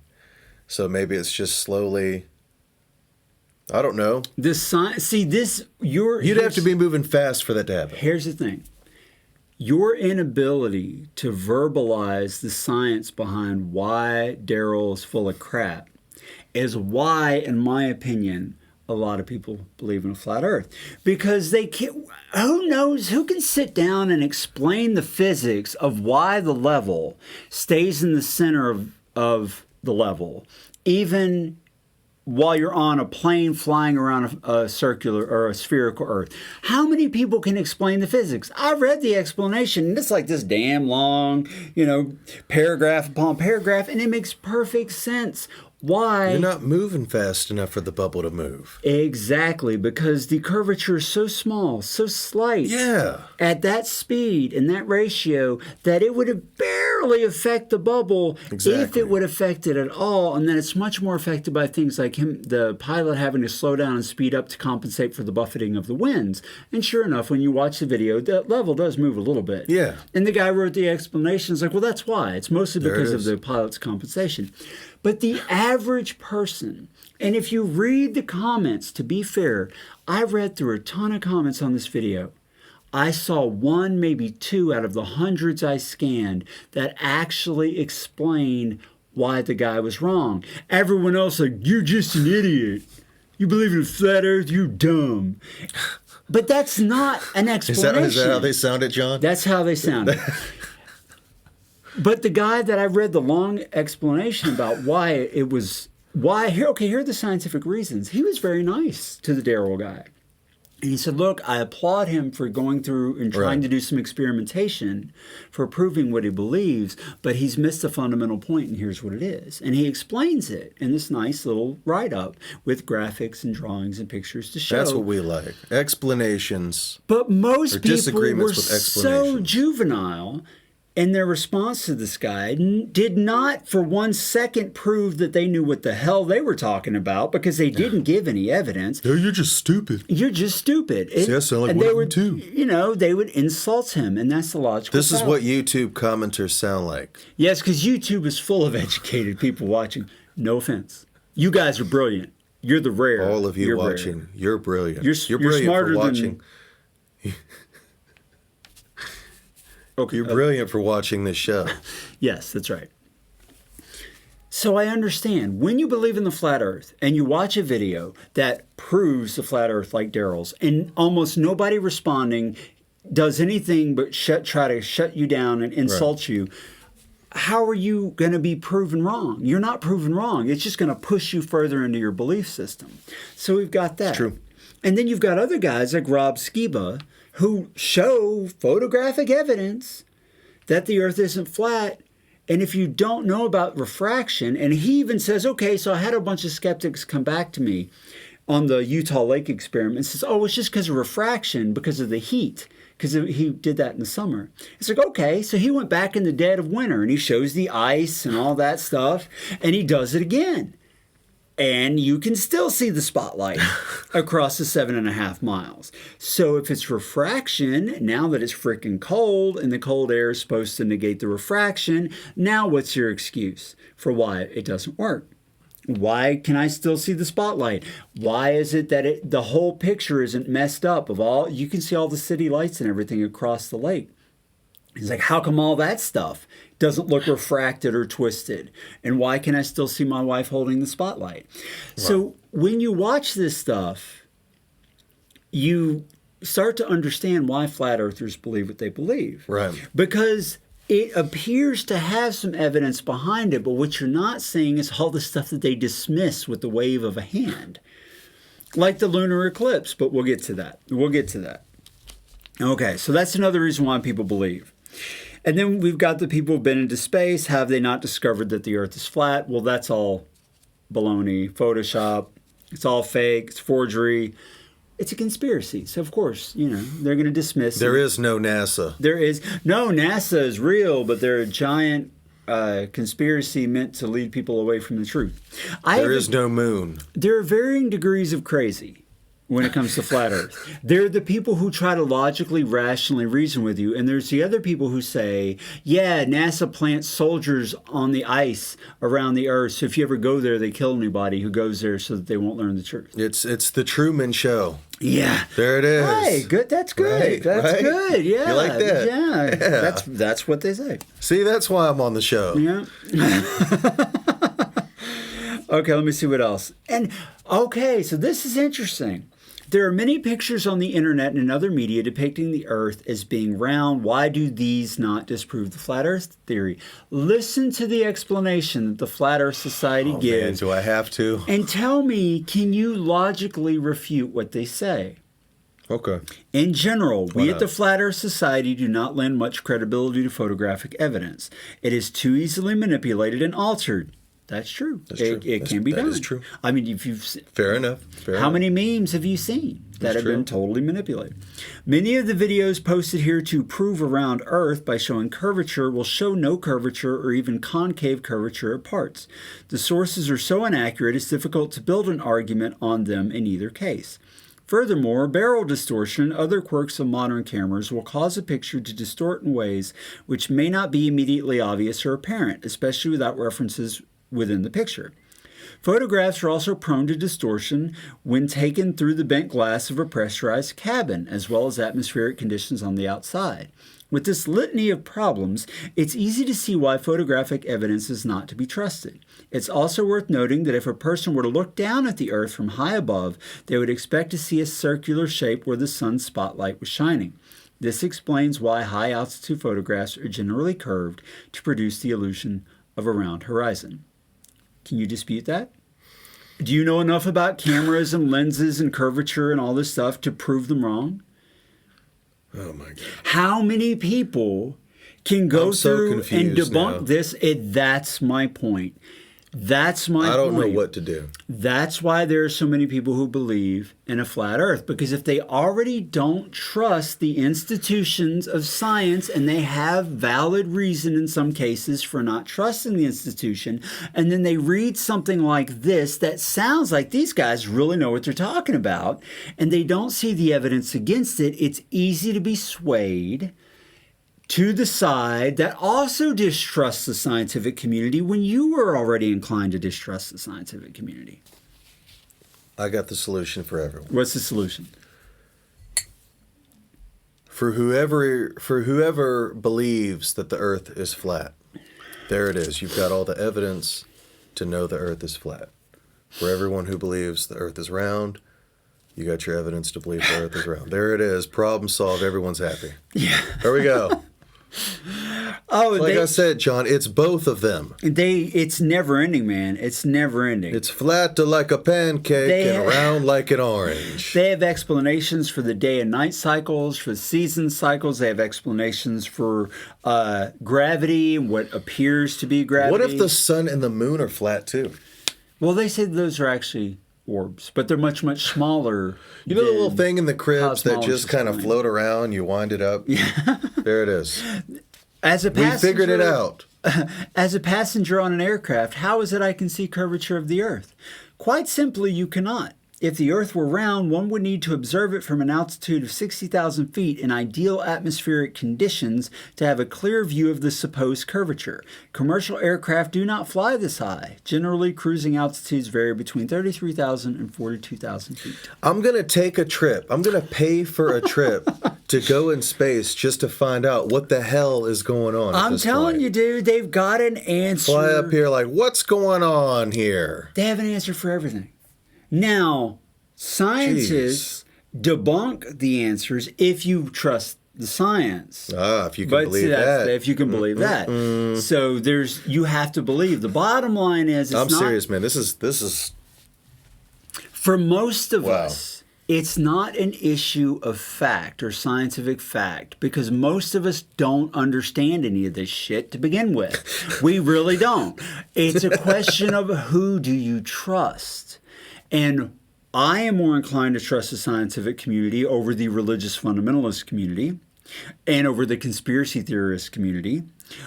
So maybe it's just slowly, I don't know. You'd have to be moving fast for that to happen. Here's the thing. Your inability to verbalize the science behind why Daryl is full of crap is why, in my opinion, a lot of people believe in a flat Earth. Because they can't, who can sit down and explain the physics of why the level stays in the center of the level, even while you're on a plane flying around a circular or a spherical Earth. How many people can explain the physics? I've read the explanation, and it's like this damn long, paragraph upon paragraph, and it makes perfect sense. Why? You're not moving fast enough for the bubble to move. Exactly, because the curvature is so small, so slight. Yeah. At that speed and that ratio that it would have barely affect the bubble if it would affect it at all. And then it's much more affected by things like the pilot having to slow down and speed up to compensate for the buffeting of the winds. And sure enough, when you watch the video, that level does move a little bit. Yeah. And the guy wrote the explanation. It's like, well, that's why. It's mostly because of the pilot's compensation. But the average person, and if you read the comments, to be fair, I read through a ton of comments on this video. I saw 1, maybe 2 out of the hundreds I scanned that actually explained why the guy was wrong. Everyone else like, you're just an idiot. You believe in a flat Earth, you're dumb. But that's not an explanation. Is that how they sounded, John? That's how they sounded. But the guy that I read the long explanation about why it was, here are the scientific reasons. He was very nice to the Daryl guy. And he said, look, I applaud him for going through and trying to do some experimentation for proving what he believes, but he's missed a fundamental point, and here's what it is. And he explains it in this nice little write-up with graphics and drawings and pictures to show. That's what we like. Explanations. But most people disagreements were with so explanations. juvenile in their response to this guy, did not for 1 second prove that they knew what the hell they were talking about, because they didn't give any evidence. No, you're just stupid. You're just stupid. See, I sound like and one they of them would, too. You know, they would insult him, and that's the logical This is fallacy. what YouTube commenters sound like. Yes, because YouTube is full of educated people watching. No offense. You guys are brilliant. You're the rare. All of you You're watching, rare. you're brilliant. You're brilliant smarter for watching. Okay. You're brilliant for watching this show. Yes, that's right. So I understand when you believe in the flat earth and you watch a video that proves the flat earth like Daryl's, and almost nobody responding does anything but try to shut you down and insult you, how are you going to be proven wrong? You're not proven wrong. It's just going to push you further into your belief system. So we've got that. It's true. And then you've got other guys like Rob Skiba who show photographic evidence that the earth isn't flat. And if you don't know about refraction, and he even says, okay, so I had a bunch of skeptics come back to me on the Utah Lake experiment and says, oh, it's just because of refraction, because of the heat, because he did that in the summer. It's like, okay, so he went back in the dead of winter and he shows the ice and all that stuff, and he does it again. And you can still see the spotlight across the 7.5 miles. So if it's refraction, now that it's freaking cold and the cold air is supposed to negate the refraction, now what's your excuse for why it doesn't work? Why can I still see the spotlight? Why is it that the whole picture isn't messed up of all, you can see all the city lights and everything across the lake? He's like, how come all that stuff doesn't look refracted or twisted? And why can I still see my wife holding the spotlight? Right. So when you watch this stuff, you start to understand why flat earthers believe what they believe. Right. Because it appears to have some evidence behind it, but what you're not seeing is all the stuff that they dismiss with the wave of a hand. Like the lunar eclipse, but we'll get to that. Okay, so that's another reason why people believe. And then we've got the people who've been into space. Have they not discovered that the earth is flat? Well, that's all baloney, Photoshop. It's all fake. It's forgery. It's a conspiracy. So, of course, they're going to dismiss There it. is no NASA. No, NASA is real, but they're a giant conspiracy meant to lead people away from the truth. There is no moon. There are varying degrees of crazy when it comes to flat earth. There are the people who try to logically, rationally reason with you, and there's the other people who say, yeah, NASA plants soldiers on the ice around the earth, so if you ever go there, they kill anybody who goes there so that they won't learn the truth. It's the Truman Show. Yeah. There it is. Hey, good. That's good. Right, that's right? good. Yeah. You like that? Yeah. That's what they say. See, that's why I'm on the show. Yeah. Okay, let me see what else. And okay, so this is interesting. There are many pictures on the internet and in other media depicting the Earth as being round. Why do these not disprove the Flat Earth theory? Listen to the explanation that the Flat Earth Society gives. Man, do I have to? And tell me, can you logically refute what they say? Okay. In general, we at the Flat Earth Society do not lend much credibility to photographic evidence. It is too easily manipulated and altered. That's true. It can be done. That is true. I mean, if you've Fair enough. how many memes have you seen that have been totally manipulated? Many of the videos posted here to prove around Earth by showing curvature will show no curvature or even concave curvature at parts. The sources are so inaccurate it's difficult to build an argument on them in either case. Furthermore, barrel distortion and other quirks of modern cameras will cause a picture to distort in ways which may not be immediately obvious or apparent, especially without references within the picture. Photographs are also prone to distortion when taken through the bent glass of a pressurized cabin, as well as atmospheric conditions on the outside. With this litany of problems, it's easy to see why photographic evidence is not to be trusted. It's also worth noting that if a person were to look down at the Earth from high above, they would expect to see a circular shape where the sun's spotlight was shining. This explains why high-altitude photographs are generally curved to produce the illusion of a round horizon. Can you dispute that? Do you know enough about cameras and lenses and curvature and all this stuff to prove them wrong? Oh my God. How many people can go through and debunk now. this? That's my point. That's my point. I don't know what to do. That's why there are so many people who believe in a flat earth. Because if they already don't trust the institutions of science, and they have valid reason in some cases for not trusting the institution, and then they read something like this that sounds like these guys really know what they're talking about, and they don't see the evidence against it, it's easy to be swayed to the side that also distrusts the scientific community when you were already inclined to distrust the scientific community. I got the solution for everyone. What's the solution? For whoever believes that the Earth is flat, there it is. You've got all the evidence to know the Earth is flat. For everyone who believes the Earth is round, you got your evidence to believe the Earth is round. There it is. Problem solved. Everyone's happy. Yeah. There we go. I said, John, it's both of them. It's never ending, man. It's never ending. It's flat like a pancake and round like an orange. They have explanations for the day and night cycles, for season cycles. They have explanations for gravity and what appears to be gravity. What if the sun and the moon are flat too? Well, they say those are actually orbs, but they're much, much smaller. You know the little thing in the cribs that just kind of float around, you wind it up? Yeah. There it is. We figured it out. As a passenger on an aircraft, how is it I can see curvature of the Earth? Quite simply, you cannot. If the Earth were round, one would need to observe it from an altitude of 60,000 feet in ideal atmospheric conditions to have a clear view of the supposed curvature. Commercial aircraft do not fly this high. Generally, cruising altitudes vary between 33,000 and 42,000 feet. I'm going to take a trip. I'm going to pay for a trip to go in space just to find out what the hell is going on. I'm telling you, dude, they've got an answer. Fly up here like, what's going on here? They have an answer for everything. Now, scientists debunk the answers if you trust the science. If you can believe that. If you can believe that. So you have to believe. The bottom line is, I'm serious, man. This is for most of us, it's not an issue of fact or scientific fact, because most of us don't understand any of this shit to begin with. We really don't. It's a question of who do you trust. And I am more inclined to trust the scientific community over the religious fundamentalist community and over the conspiracy theorist community,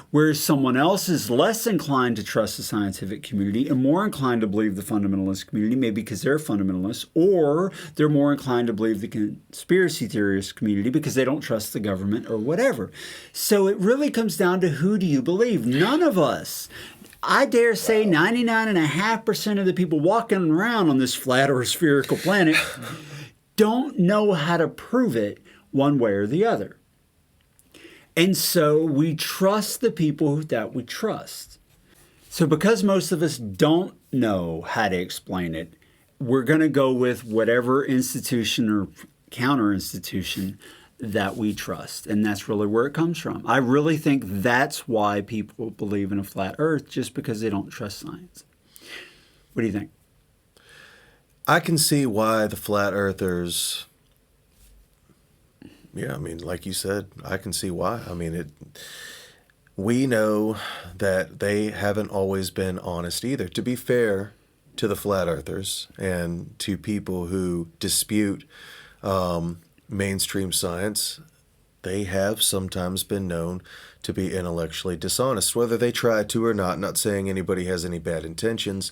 whereas someone else is less inclined to trust the scientific community and more inclined to believe the fundamentalist community, maybe because they're fundamentalists, or they're more inclined to believe the conspiracy theorist community because they don't trust the government or whatever. So it really comes down to who do you believe? None of us. I dare say 99.5% of the people walking around on this flat or spherical planet don't know how to prove it one way or the other. And so we trust the people that we trust. So because most of us don't know how to explain it, we're going to go with whatever institution or counter-institution that we trust. And that's really where it comes from. I really think that's why people believe in a flat earth, just because they don't trust science. What do you think? I can see why the flat earthers, like you said, I can see why. We know that they haven't always been honest either. To be fair to the flat earthers and to people who dispute mainstream science, they have sometimes been known to be intellectually dishonest, whether they try to or not saying anybody has any bad intentions,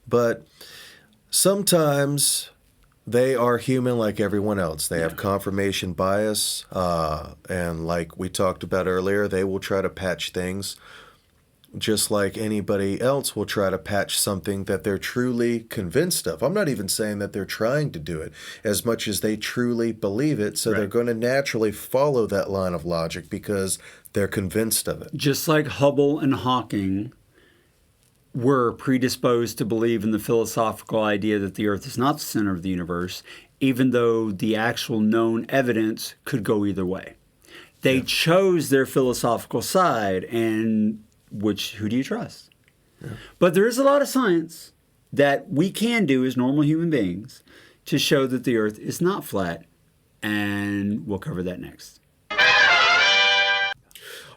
but sometimes they are human like everyone else. They have confirmation bias, and like we talked about earlier, they will try to patch things just like anybody else will try to patch something that they're truly convinced of. I'm not even saying that they're trying to do it as much as they truly believe it. So they're going to naturally follow that line of logic because they're convinced of it. Just like Hubble and Hawking were predisposed to believe in the philosophical idea that the Earth is not the center of the universe, even though the actual known evidence could go either way. They chose their philosophical side, and who do you trust? Yeah. But there is a lot of science that we can do as normal human beings to show that the Earth is not flat, and we'll cover that next.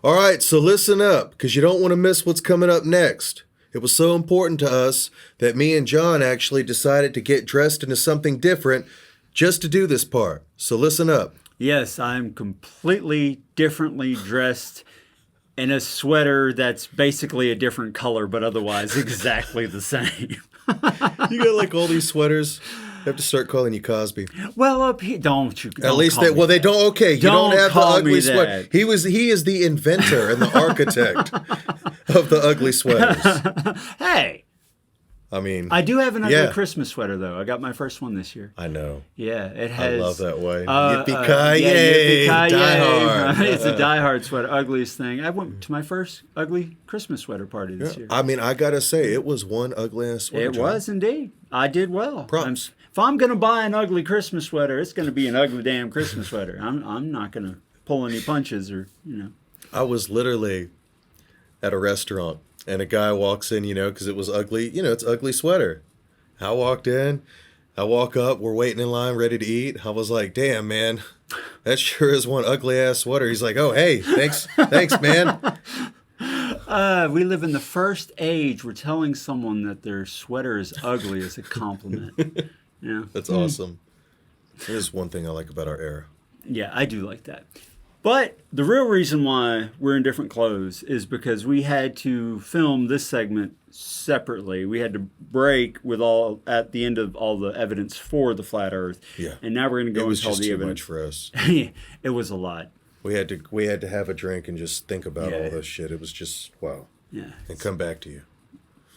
All right, so listen up, because you don't want to miss what's coming up next. It was so important to us that me and John actually decided to get dressed into something different just to do this part. So listen up. Yes, I'm completely differently dressed in a sweater that's basically a different color, but otherwise exactly the same. You got like all these sweaters. I have to start calling you Cosby. Well, up here, don't you? At least they, well, they don't. Okay, you don't have the ugly sweater. He is the inventor and the architect of the ugly sweaters. Hey. I mean, I do have an ugly Christmas sweater, though. I got my first one this year. I know. Yeah, it has. I love that way. Yippee-ki-yay, Die Hard. It's a Die Hard sweater, ugliest thing. I went to my first ugly Christmas sweater party this year. I mean, I got to say, it was one ugly-ass sweater. It was indeed. I did well. Props. If I'm going to buy an ugly Christmas sweater, it's going to be an ugly damn Christmas sweater. I'm not going to pull any punches or, I was literally at a restaurant. And a guy walks in, because it was ugly. It's ugly sweater. I walked in. I walk up. We're waiting in line, ready to eat. I was like, damn, man. That sure is one ugly-ass sweater. He's like, oh, hey, thanks, man. We live in the first age where telling someone that their sweater is ugly is a compliment. Yeah, that's awesome. There's one thing I like about our era. Yeah, I do like that. But the real reason why we're in different clothes is because we had to film this segment separately. We had to break at the end of all the evidence for the flat Earth. Yeah. And now we're going to go into all the evidence. It was just too much for us. It was a lot. We had to have a drink and just think about all this shit. It was just wow. Yeah. And come back to you.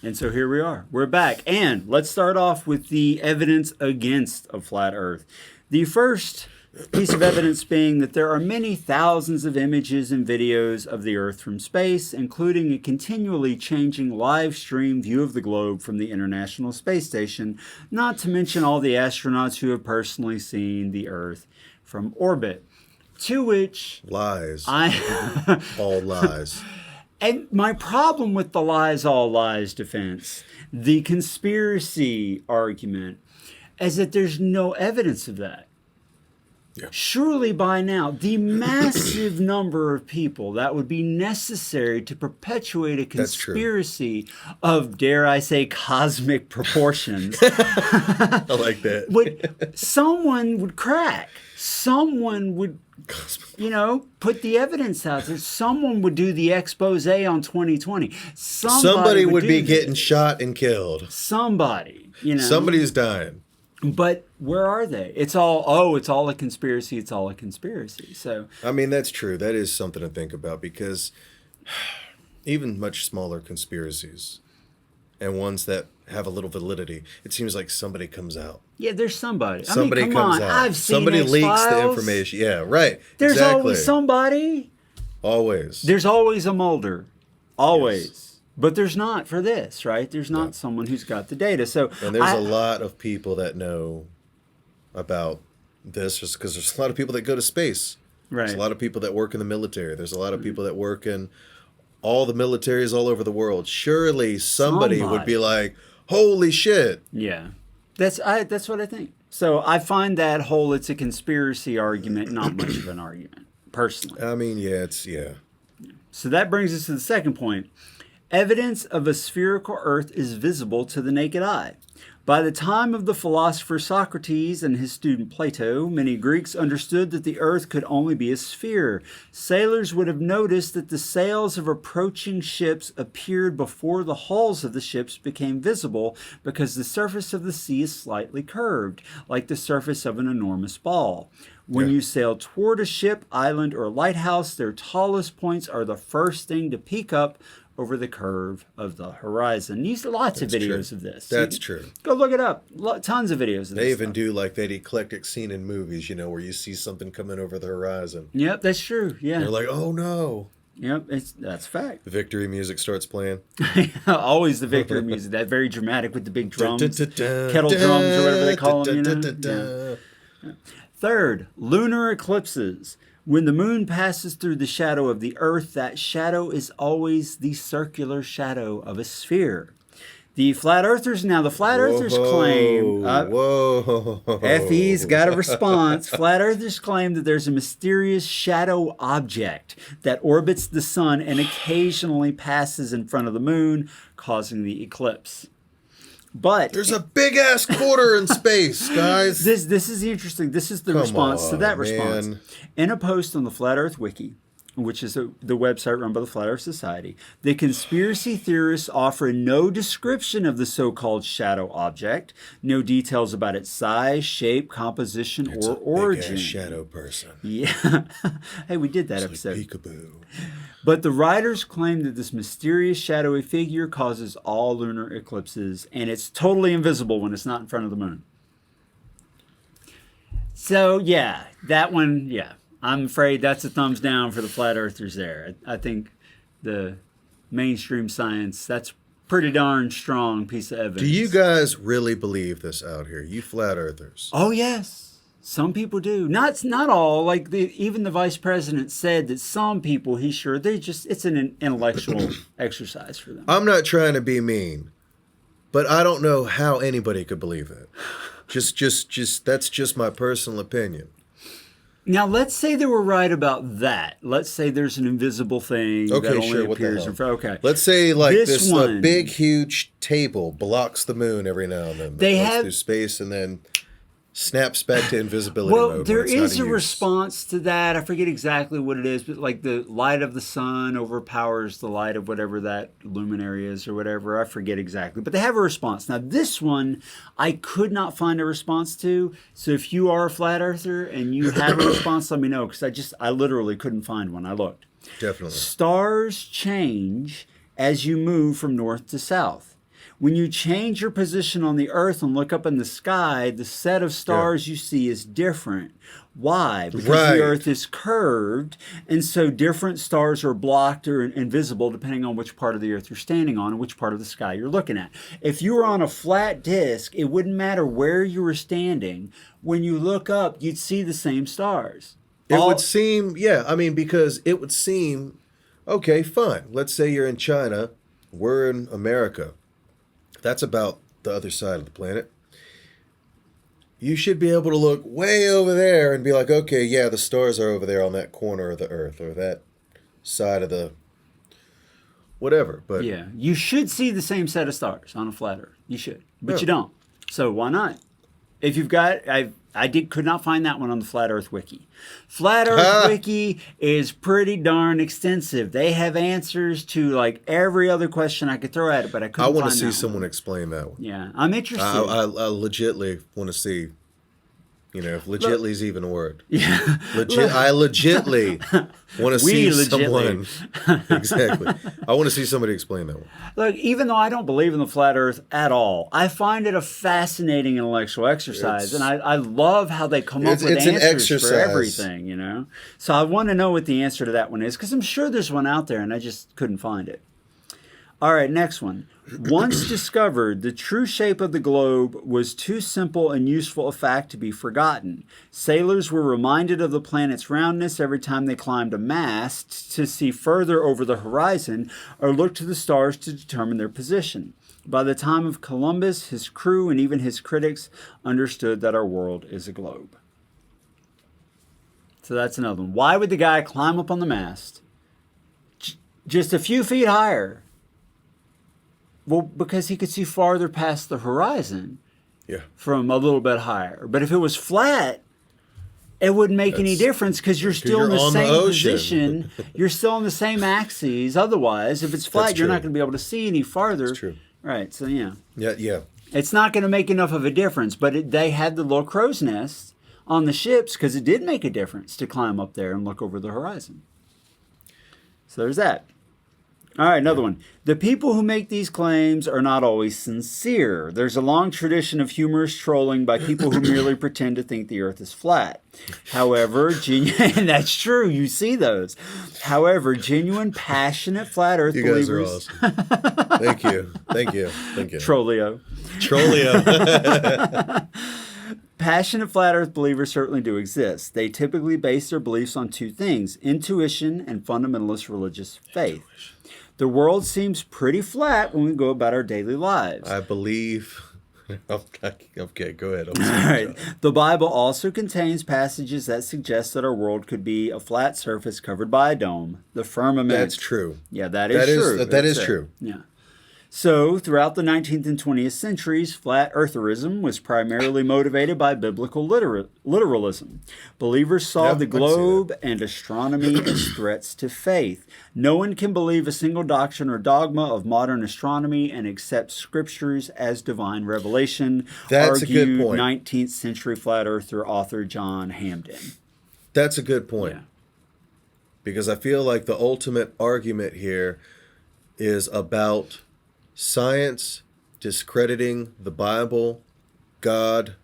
And so here we are. We're back. And let's start off with the evidence against a flat Earth. The first piece of evidence being that there are many thousands of images and videos of the Earth from space, including a continually changing live stream view of the globe from the International Space Station, not to mention all the astronauts who have personally seen the Earth from orbit. To which... Lies. All lies. And my problem with the lies, all lies defense, the conspiracy argument, is that there's no evidence of that. Yeah. Surely by now, the massive number of people that would be necessary to perpetuate a conspiracy of, dare I say, cosmic proportions. I like that. Someone would crack. Someone would, put the evidence out there. Someone would do the expose on 2020. Somebody would be getting shot and killed. Somebody, Somebody's dying. But where are they? It's all a conspiracy. It's all a conspiracy. So I mean, that's true. That is something to think about because even much smaller conspiracies and ones that have a little validity, it seems like somebody comes out. Yeah, there's somebody. Somebody comes out. I've seen somebody X-Files. Leaks the information. Yeah, right. There's always somebody. Always. There's always a Mulder. Always. Yes. But there's not for this, right? There's not someone who's got the data. And there's a lot of people that know about this just because there's a lot of people that go to space. Right. There's a lot of people that work in the military. There's a lot of people that work in all the militaries all over the world. Surely somebody would be like, holy shit. Yeah. That's what I think. So I find that whole it's a conspiracy argument not much of an argument, personally. I mean, So that brings us to the second point. Evidence of a spherical Earth is visible to the naked eye. By the time of the philosopher Socrates and his student Plato, many Greeks understood that the Earth could only be a sphere. Sailors would have noticed that the sails of approaching ships appeared before the hulls of the ships became visible because the surface of the sea is slightly curved, like the surface of an enormous ball. When you sail toward a ship, island, or lighthouse, their tallest points are the first thing to peek up over the curve of the horizon. These lots of videos of this. That's true. Go look it up. Tons of videos of this. They even do like that eclectic scene in movies, where you see something coming over the horizon. Yep, that's true. Yeah. They're like, oh no. Yep, that's a fact. The victory music starts playing. Always the victory music, that very dramatic with the big drums, kettle drums or whatever they call them. Third, lunar eclipses. When the moon passes through the shadow of the Earth, that shadow is always the circular shadow of a sphere. The flat earthers claim... FE's got a response. Flat earthers claim that there's a mysterious shadow object that orbits the sun and occasionally passes in front of the moon, causing the eclipse. But there's a big-ass quarter in space, guys. This is interesting. This is the response to that response. In a post on the Flat Earth Wiki, which is the website run by the Flat Earth Society, the conspiracy theorists offer no description of the so-called shadow object, no details about its size, shape, composition, or origin. Big-ass shadow person. Yeah. Hey, we did that episode. Like peekaboo. But the writers claim that this mysterious shadowy figure causes all lunar eclipses, and it's totally invisible when it's not in front of the moon. So, yeah, that one, yeah. I'm afraid that's a thumbs down for the flat earthers there. I think the mainstream science, that's pretty darn strong piece of evidence. Do you guys really believe this out here, you flat earthers? Oh, yes. Some people do. Not all. Like even the vice president said that some people, it's an intellectual exercise for them. I'm not trying to be mean, but I don't know how anybody could believe that. Just that's just my personal opinion. Now, let's say they were right about that. Let's say there's an invisible thing that only appears in front. Okay. Let's say like this big, huge table blocks the moon every now and then. They goes through space and then snaps back to invisibility mode. Well, there is a response to that. I forget exactly what it is, but like the light of the sun overpowers the light of whatever that luminary is or whatever. I forget exactly. But they have a response. Now, this one, I could not find a response to. So if you are a flat earther and you have a response, let me know, because I literally couldn't find one. I looked. Definitely. Stars change as you move from north to south. When you change your position on the Earth and look up in the sky, the set of stars you see is different. Why? Because the Earth is curved, and so different stars are blocked or invisible depending on which part of the Earth you're standing on and which part of the sky you're looking at. If you were on a flat disk, it wouldn't matter where you were standing. When you look up, you'd see the same stars. It would seem, because it would seem, okay, fine. Let's say you're in China, we're in America. That's about the other side of the planet. You should be able to look way over there and be like, okay, yeah, the stars are over there on that corner of the Earth or that side of the whatever. But yeah, you should see the same set of stars on a flat Earth. You should, but you don't. So why not? If you've got, could not find that one on the Flat Earth Wiki. Flat Earth Wiki is pretty darn extensive. They have answers to like every other question I could throw at it, but I couldn't find that one. I want to see someone explain that one. Yeah, I'm interested. I legitly want to see, if legitly is even a word. Yeah. I legitly want to see someone. Exactly. I want to see somebody explain that one. Look, even though I don't believe in the flat Earth at all, I find it a fascinating intellectual exercise, and I love how they come up with answers for everything, So I want to know what the answer to that one is, because I'm sure there's one out there, and I just couldn't find it. All right, next one. Once discovered, the true shape of the globe was too simple and useful a fact to be forgotten. Sailors were reminded of the planet's roundness every time they climbed a mast to see further over the horizon or looked to the stars to determine their position. By the time of Columbus, his crew and even his critics understood that our world is a globe. So that's another one. Why would the guy climb up on the mast just a few feet higher? Well, because he could see farther past the horizon from a little bit higher. But if it was flat, it wouldn't make any difference because you're still in the same position. You're still on the same axes. Otherwise, if it's flat, you're not going to be able to see any farther. That's true. Right, so yeah. Yeah. It's not going to make enough of a difference, but they had the little crow's nest on the ships because it did make a difference to climb up there and look over the horizon. So there's that. All right, another one. The people who make these claims are not always sincere. There's a long tradition of humorous trolling by people who merely pretend to think the earth is flat. However, and that's true, you see those. However, genuine, passionate flat earth believers... You guys are awesome. Thank you. Trollio. Passionate flat earth believers certainly do exist. They typically base their beliefs on two things: intuition and fundamentalist religious faith. The world seems pretty flat when we go about our daily lives. I believe... Okay, go ahead. All right. The Bible also contains passages that suggest that our world could be a flat surface covered by a dome, the firmament. That's true. Yeah, that is true. That is true. Yeah. So, throughout the 19th and 20th centuries, flat eartherism was primarily motivated by biblical literalism. Believers saw the globe and astronomy as threats to faith. No one can believe a single doctrine or dogma of modern astronomy and accept scriptures as divine revelation. That's a good point. 19th century flat earther author John Hamden. That's a good point. Yeah. Because I feel like the ultimate argument here is about science discrediting the Bible, God,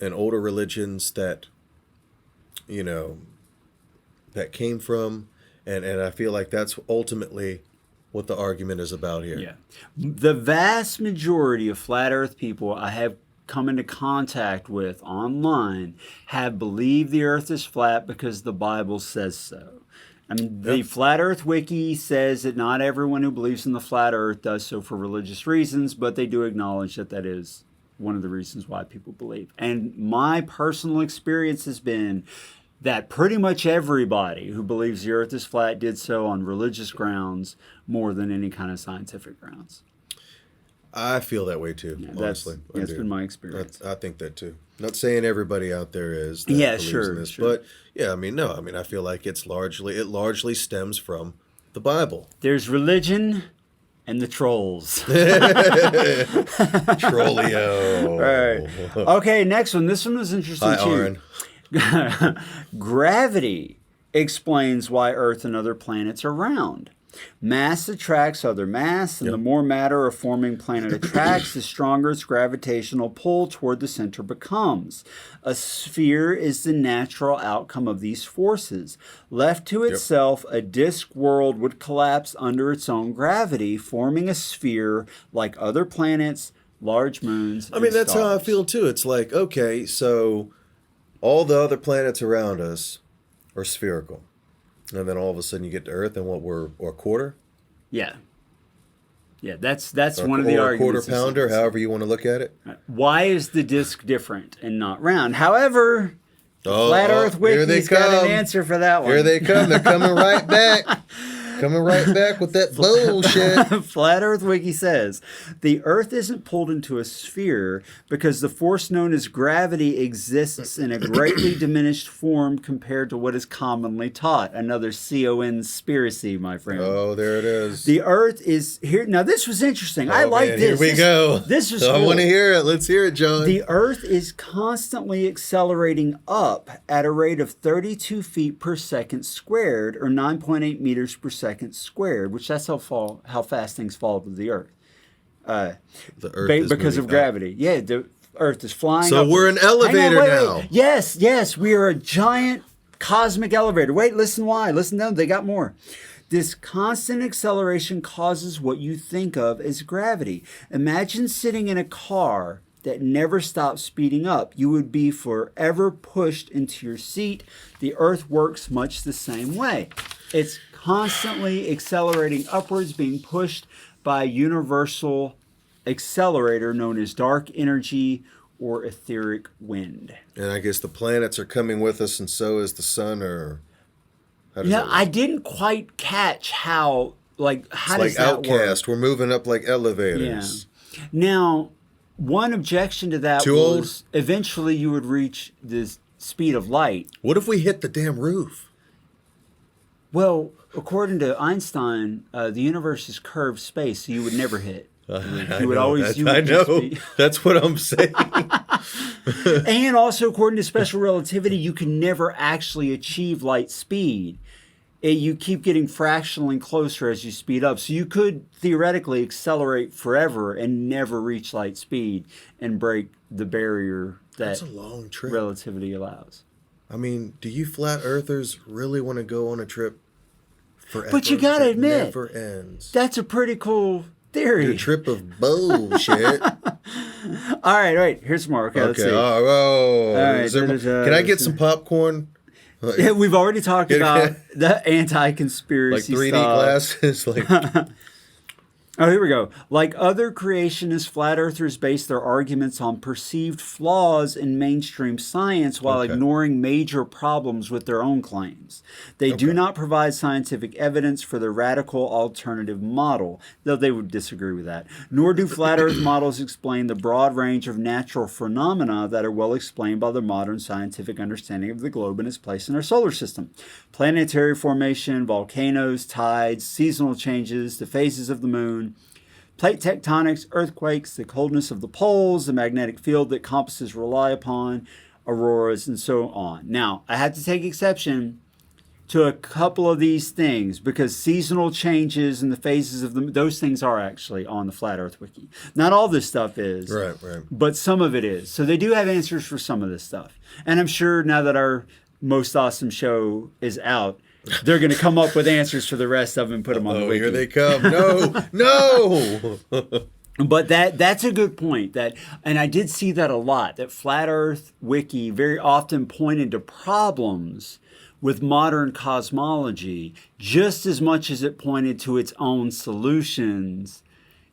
and older religions that, that came from. And I feel like that's ultimately what the argument is about here. Yeah. The vast majority of flat earth people I have come into contact with online have believed the earth is flat because the Bible says so. I mean, the Flat Earth Wiki says that not everyone who believes in the flat earth does so for religious reasons, but they do acknowledge that that is one of the reasons why people believe. And my personal experience has been that pretty much everybody who believes the earth is flat did so on religious grounds more than any kind of scientific grounds. I feel that way too, honestly. That's been my experience. I think that too. Not saying everybody out there is. That yeah, believes sure, in this, sure. But I feel like it largely stems from the Bible. There's religion and the trolls. Trollio. All right. Okay, next one. This one was interesting too. Aaron. Gravity explains why Earth and other planets are round. Mass attracts other mass, and the more matter a forming planet attracts, the stronger its gravitational pull toward the center becomes. A sphere is the natural outcome of these forces. Left to itself, a disk world would collapse under its own gravity, forming a sphere like other planets, large moons, and that's stars. how I feel too. It's like, okay, so all the other planets around us are spherical. And then all of a sudden you get to Earth and we're a quarter? Yeah. Yeah, that's one of the arguments. Or a quarter pounder, however you want to look at it. Why is the disc different and not round? However, Flat Earth Wiki's got an answer for that one. Here they come. They're coming right back. Coming right back with that bullshit. Flat Earth Wiki says, the Earth isn't pulled into a sphere because the force known as gravity exists in a greatly diminished form compared to what is commonly taught. Another conspiracy, my friend. Oh, there it is. The Earth is here. Now, this was interesting. I like this. Here we go. This was cool. I want to hear it. Let's hear it, John. The Earth is constantly accelerating up at a rate of 32 feet per second squared, or 9.8 meters per second squared, which that's how fast things fall to the Earth. The Earth is because of gravity. Up. Yeah, the Earth is flying. So we're an elevator now. Wait. Yes, we are a giant cosmic elevator. Wait, listen why. Listen down. They got more. This constant acceleration causes what you think of as gravity. Imagine sitting in a car that never stops speeding up. You would be forever pushed into your seat. The Earth works much the same way. It's constantly accelerating upwards, being pushed by a universal accelerator known as dark energy or etheric wind. And I guess the planets are coming with us, and so is the sun, or... I didn't quite catch how does that work? It's like Outcast. We're moving up like elevators. Yeah. Now, one objection to that was eventually you would reach the speed of light. What if we hit the damn roof? Well, according to Einstein, the universe is curved space, so you would never hit. You would always. I know. That's what I'm saying. And also, according to special relativity, you can never actually achieve light speed. you keep getting fractionally closer as you speed up. So you could theoretically accelerate forever and never reach light speed and break the barrier that That's a long trip. relativity allows. I mean, do you flat earthers really want to go on a trip forever? But you gotta admit, never ends. That's a pretty cool theory. A trip of bullshit. All right. Here's some more. Okay, let's see. All right. Right, Can I get some popcorn? Yeah, we've already talked about the anti-conspiracy like 3D stuff. glasses? Like... Oh, here we go. Like other creationists, flat earthers base their arguments on perceived flaws in mainstream science while ignoring major problems with their own claims. They do not provide scientific evidence for the radical alternative model, though they would disagree with that. Nor do flat earth models explain the broad range of natural phenomena that are well explained by the modern scientific understanding of the globe and its place in our solar system. Planetary formation, volcanoes, tides, seasonal changes, the phases of the moon, plate tectonics, earthquakes, the coldness of the poles, the magnetic field that compasses rely upon, auroras, and so on. Now, I have to take exception to a couple of these things because seasonal changes and the phases of those things are actually on the Flat Earth Wiki. Not all this stuff is, right. But some of it is. So they do have answers for some of this stuff. And I'm sure now that our most awesome show is out, they're going to come up with answers for the rest of them and put them on the wiki. Here they come. No. But that's a good point. And I did see that a lot, that Flat Earth Wiki very often pointed to problems with modern cosmology just as much as it pointed to its own solutions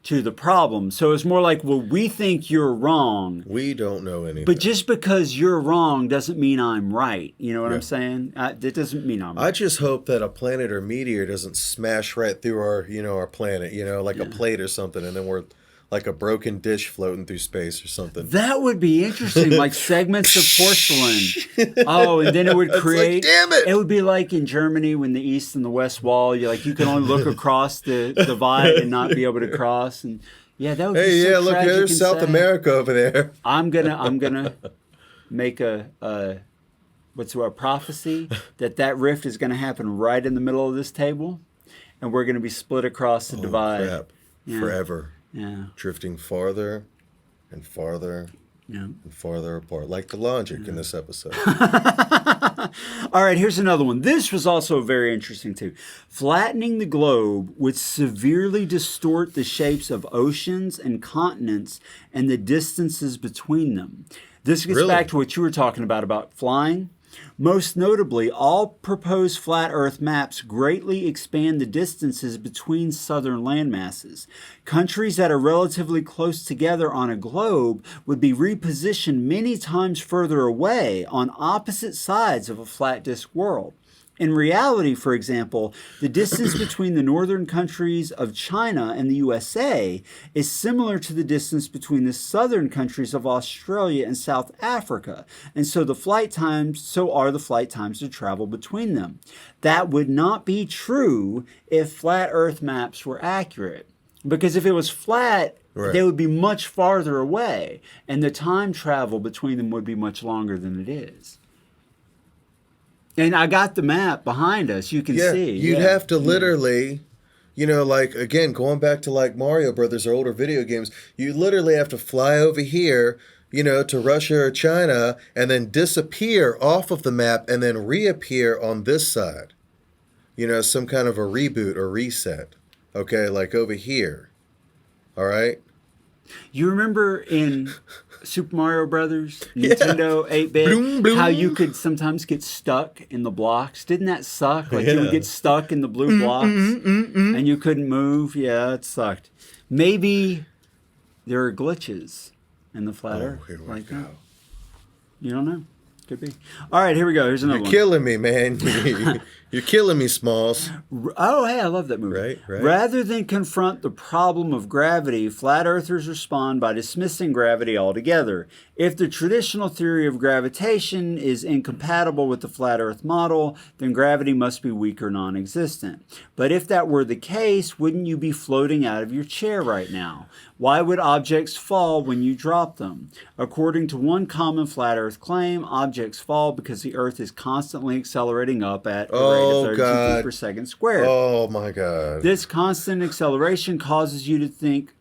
to the problem. So it's more like, well, we think you're wrong. We don't know anything. But just because you're wrong doesn't mean I'm right. You know what I'm saying? That doesn't mean I'm right. I just hope that a planet or meteor doesn't smash right through our planet, like a plate or something, and then we're like a broken dish floating through space or something. That would be interesting, like segments of porcelain. Oh, and then it would create... Like, damn it! It would be like in Germany when the East and the West Wall, you can only look across the divide and not be able to cross. And yeah, that would be so look, tragic there's and South sad. America over there. I'm gonna make a prophecy that rift is gonna happen right in the middle of this table, and we're gonna be split across the divide. Crap. Yeah. Forever. Yeah. Drifting farther and farther and farther apart, like the logic in this episode. All right, here's another one. This was also very interesting too. Flattening the globe would severely distort the shapes of oceans and continents and the distances between them. This gets back to what you were talking about flying. Most notably, all proposed flat Earth maps greatly expand the distances between southern landmasses. Countries that are relatively close together on a globe would be repositioned many times further away on opposite sides of a flat disk world. In reality, for example, the distance between the northern countries of China and the USA is similar to the distance between the southern countries of Australia and South Africa, and so are the flight times to travel between them. That would not be true if flat Earth maps were accurate, because if it was flat, they would be much farther away, and the time travel between them would be much longer than it is. And I got the map behind us. You can see. You'd have to literally, again, going back to like Mario Brothers or older video games, you literally have to fly over here, to Russia or China and then disappear off of the map and then reappear on this side. Some kind of a reboot or reset. Okay, like over here. All right? You remember in Super Mario Brothers, Nintendo 8-bit, how you could sometimes get stuck in the blocks? Didn't that suck? Like you would get stuck in the blue blocks and you couldn't move? Yeah, it sucked. Maybe there are glitches in the flat Earth. Here we go. You don't know. Could be. All right, here we go. Here's another one. You're killing me, man. You're killing me, Smalls. Oh, hey, I love that movie. Right. Rather than confront the problem of gravity, flat earthers respond by dismissing gravity altogether. If the traditional theory of gravitation is incompatible with the flat earth model, then gravity must be weak or non-existent. But if that were the case, wouldn't you be floating out of your chair right now? Why would objects fall when you drop them? According to one common flat Earth claim, objects fall because the Earth is constantly accelerating up at a rate of 32 feet per second squared. Oh, my God. This constant acceleration causes you to think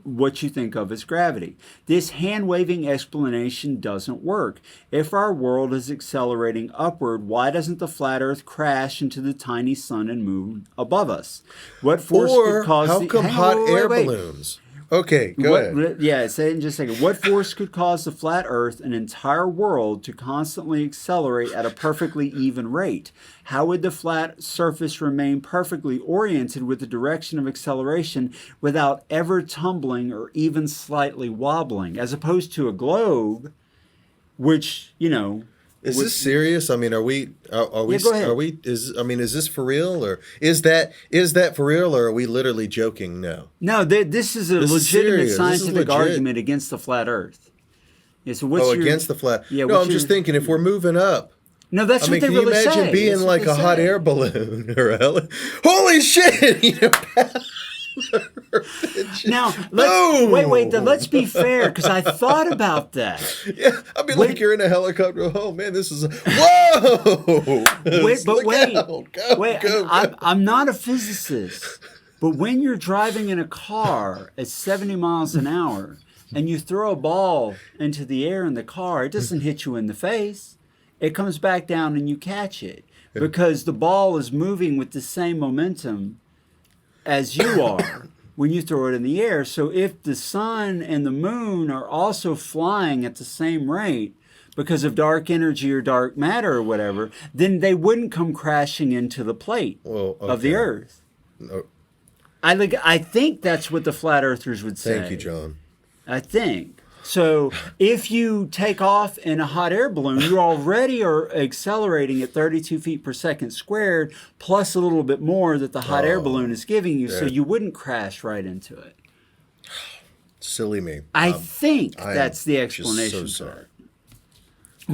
what you think of as gravity. This hand-waving explanation doesn't work. If our world is accelerating upward, why doesn't the flat Earth crash into the tiny sun and moon above us? What force could cause how come hot air balloons? Okay, go ahead. Yeah, say it in just a second. What force could cause the flat Earth, an entire world, to constantly accelerate at a perfectly even rate? How would the flat surface remain perfectly oriented with the direction of acceleration without ever tumbling or even slightly wobbling, as opposed to a globe, which, Is this serious? I mean, are we? Yeah, go ahead. Are we? Is this for real, or is that for real, or are we literally joking now? No, this is a legitimate scientific argument against the flat Earth. Yeah, so against the flat? Yeah, no, I'm just thinking if we're moving up. No, that's what they really say. Can you imagine being like a hot air balloon or holy shit? Now, let's be fair, because I thought about that. Yeah, I mean, like you're in a helicopter. Oh man, this is whoa! I'm not a physicist, but when you're driving in a car at 70 miles an hour and you throw a ball into the air in the car, it doesn't hit you in the face. It comes back down and you catch it because the ball is moving with the same momentum as you are when you throw it in the air. So if the sun and the moon are also flying at the same rate because of dark energy or dark matter or whatever, then they wouldn't come crashing into the plate of the Earth. No. I think that's what the flat earthers would say. Thank you, John. I think. So if you take off in a hot air balloon, you already are accelerating at 32 feet per second squared, plus a little bit more that the hot air balloon is giving you, so you wouldn't crash right into it. Silly me. I think that's the explanation. Just so sorry.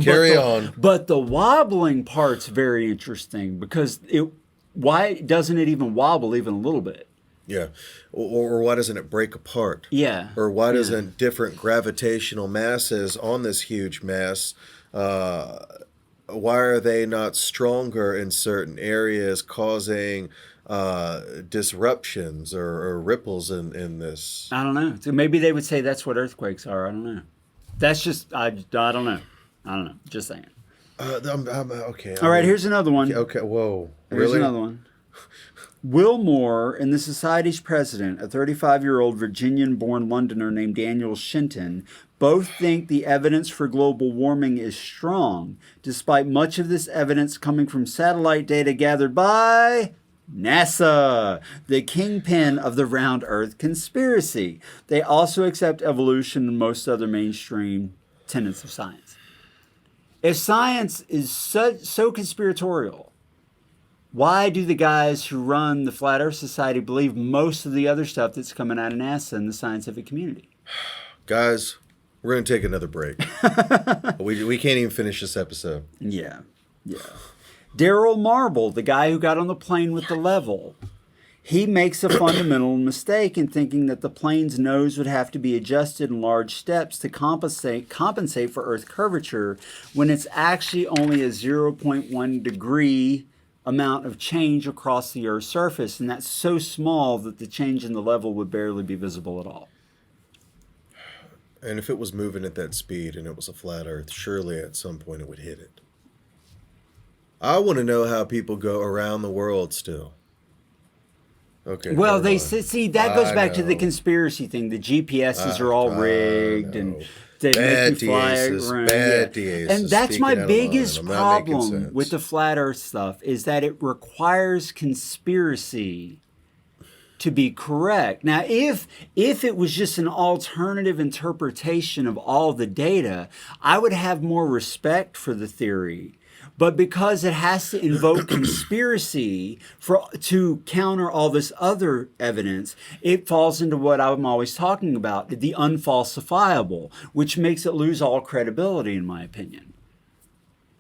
Carry on. But the wobbling part's very interesting because why doesn't it even wobble even a little bit? Yeah. Or why doesn't it break apart? Yeah. Or why doesn't different gravitational masses on this huge mass, why are they not stronger in certain areas, causing disruptions or ripples in this? I don't know. So maybe they would say that's what earthquakes are. I don't know. That's just, I don't know. I don't know. Just saying. Okay. All right, here's another one. Okay, whoa. Here's Really? another one. Will Moore and the Society's president, a 35-year-old Virginian-born Londoner named Daniel Shenton, both think the evidence for global warming is strong, despite much of this evidence coming from satellite data gathered by NASA, the kingpin of the round Earth conspiracy. They also accept evolution and most other mainstream tenets of science. If science is so conspiratorial, why do the guys who run the Flat Earth Society believe most of the other stuff that's coming out of NASA and the scientific community? Guys, we're going to take another break. we can't even finish this episode. Yeah. Daryl Marble, the guy who got on the plane with the level, he makes a fundamental mistake in thinking that the plane's nose would have to be adjusted in large steps to compensate for Earth curvature when it's actually only a 0.1 degree amount of change across the Earth's surface, and that's so small that the change in the level would barely be visible at all. And if it was moving at that speed and it was a flat Earth, surely at some point it would hit it. I want to know how people go around the world still. Okay. Well, they see that goes back to the conspiracy thing. The GPSs are all rigged, and they make you fly around. And that's my biggest problem with the flat Earth stuff is that it requires conspiracy to be correct. Now, if it was just an alternative interpretation of all the data, I would have more respect for the theory. But because it has to invoke conspiracy to counter all this other evidence, it falls into what I'm always talking about, the unfalsifiable, which makes it lose all credibility, in my opinion.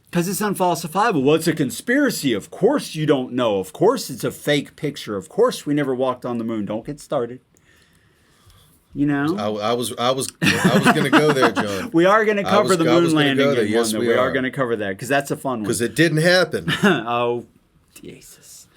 Because it's unfalsifiable. Well, it's a conspiracy. Of course you don't know. Of course it's a fake picture. Of course we never walked on the moon. Don't get started. You know, I was going to go there, John. we are going to cover the moon landing. Yes, we are going to cover that because that's a fun one. Because it didn't happen. Oh, Jesus.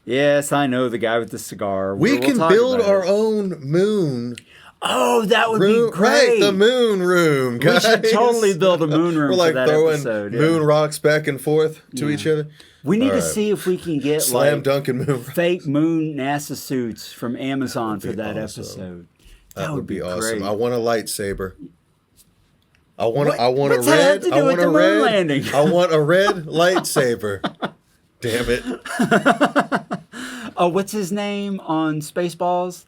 Yes, I know the guy with the cigar. We can build our own moon. Oh, that would be great. Right, the moon room, guys. We should totally build a moon room. We're like for that throwing episode, moon rocks back and forth to each other. We need to see if we can get slam dunking moon fake moon NASA suits from Amazon for that episode. That would be awesome. Great. I want a lightsaber. I want a What's red. that have to do with the moon landing? I want a red lightsaber. Damn it. Oh, what's his name on Spaceballs?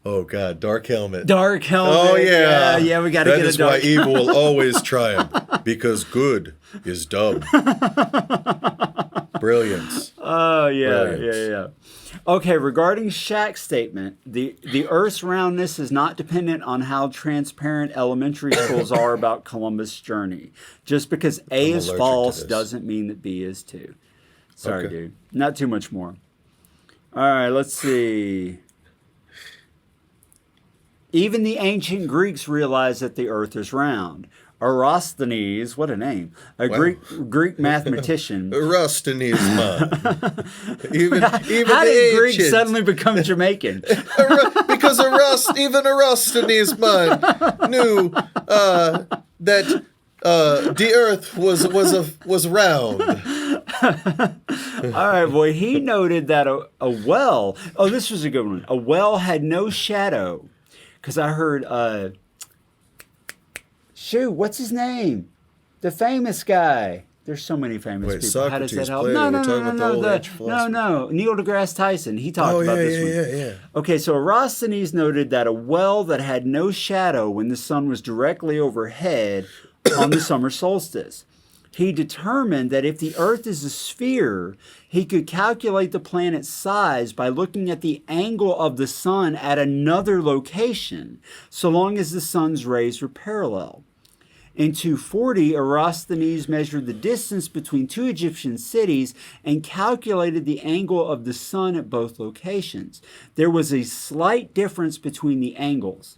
Oh God, Dark Helmet. Dark Helmet. Oh yeah, yeah. We got to get a dark. That is why evil will always triumph, because good is dumb. Brilliance. Oh yeah, Brilliance. yeah. Okay, regarding Shack's statement, the Earth's roundness is not dependent on how transparent elementary schools are about Columbus' journey. Just because A is false doesn't mean that B is too. Sorry, dude. Not too much more. All right, let's see. Even the ancient Greeks realized that the Earth is round. Eratosthenes, what a name, Greek mathematician. Eratosthenes, man. Even How did Greeks suddenly become Jamaican? Because even Eratosthenes, man, knew that the Earth was round. All right, boy. He noted that a well. Oh, this was a good one. A well had no shadow. Because I heard, what's his name? The famous guy. There's so many famous people. Socrates. How does that help? Played. No. No. Neil deGrasse Tyson. He talked about this one. Yeah. Okay, so Eratosthenes noted that a well that had no shadow when the sun was directly overhead on the summer solstice. He determined that if the Earth is a sphere, he could calculate the planet's size by looking at the angle of the sun at another location, so long as the sun's rays were parallel. In 240, Eratosthenes measured the distance between two Egyptian cities and calculated the angle of the sun at both locations. There was a slight difference between the angles.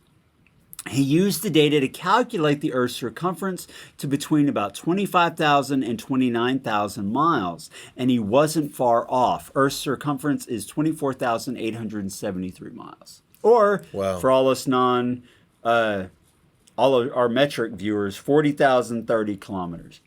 He used the data to calculate the Earth's circumference to between about 25,000 and 29,000 miles, and he wasn't far off. Earth's circumference is 24,873 miles. Or, for all us all of our metric viewers, 40,030 kilometers.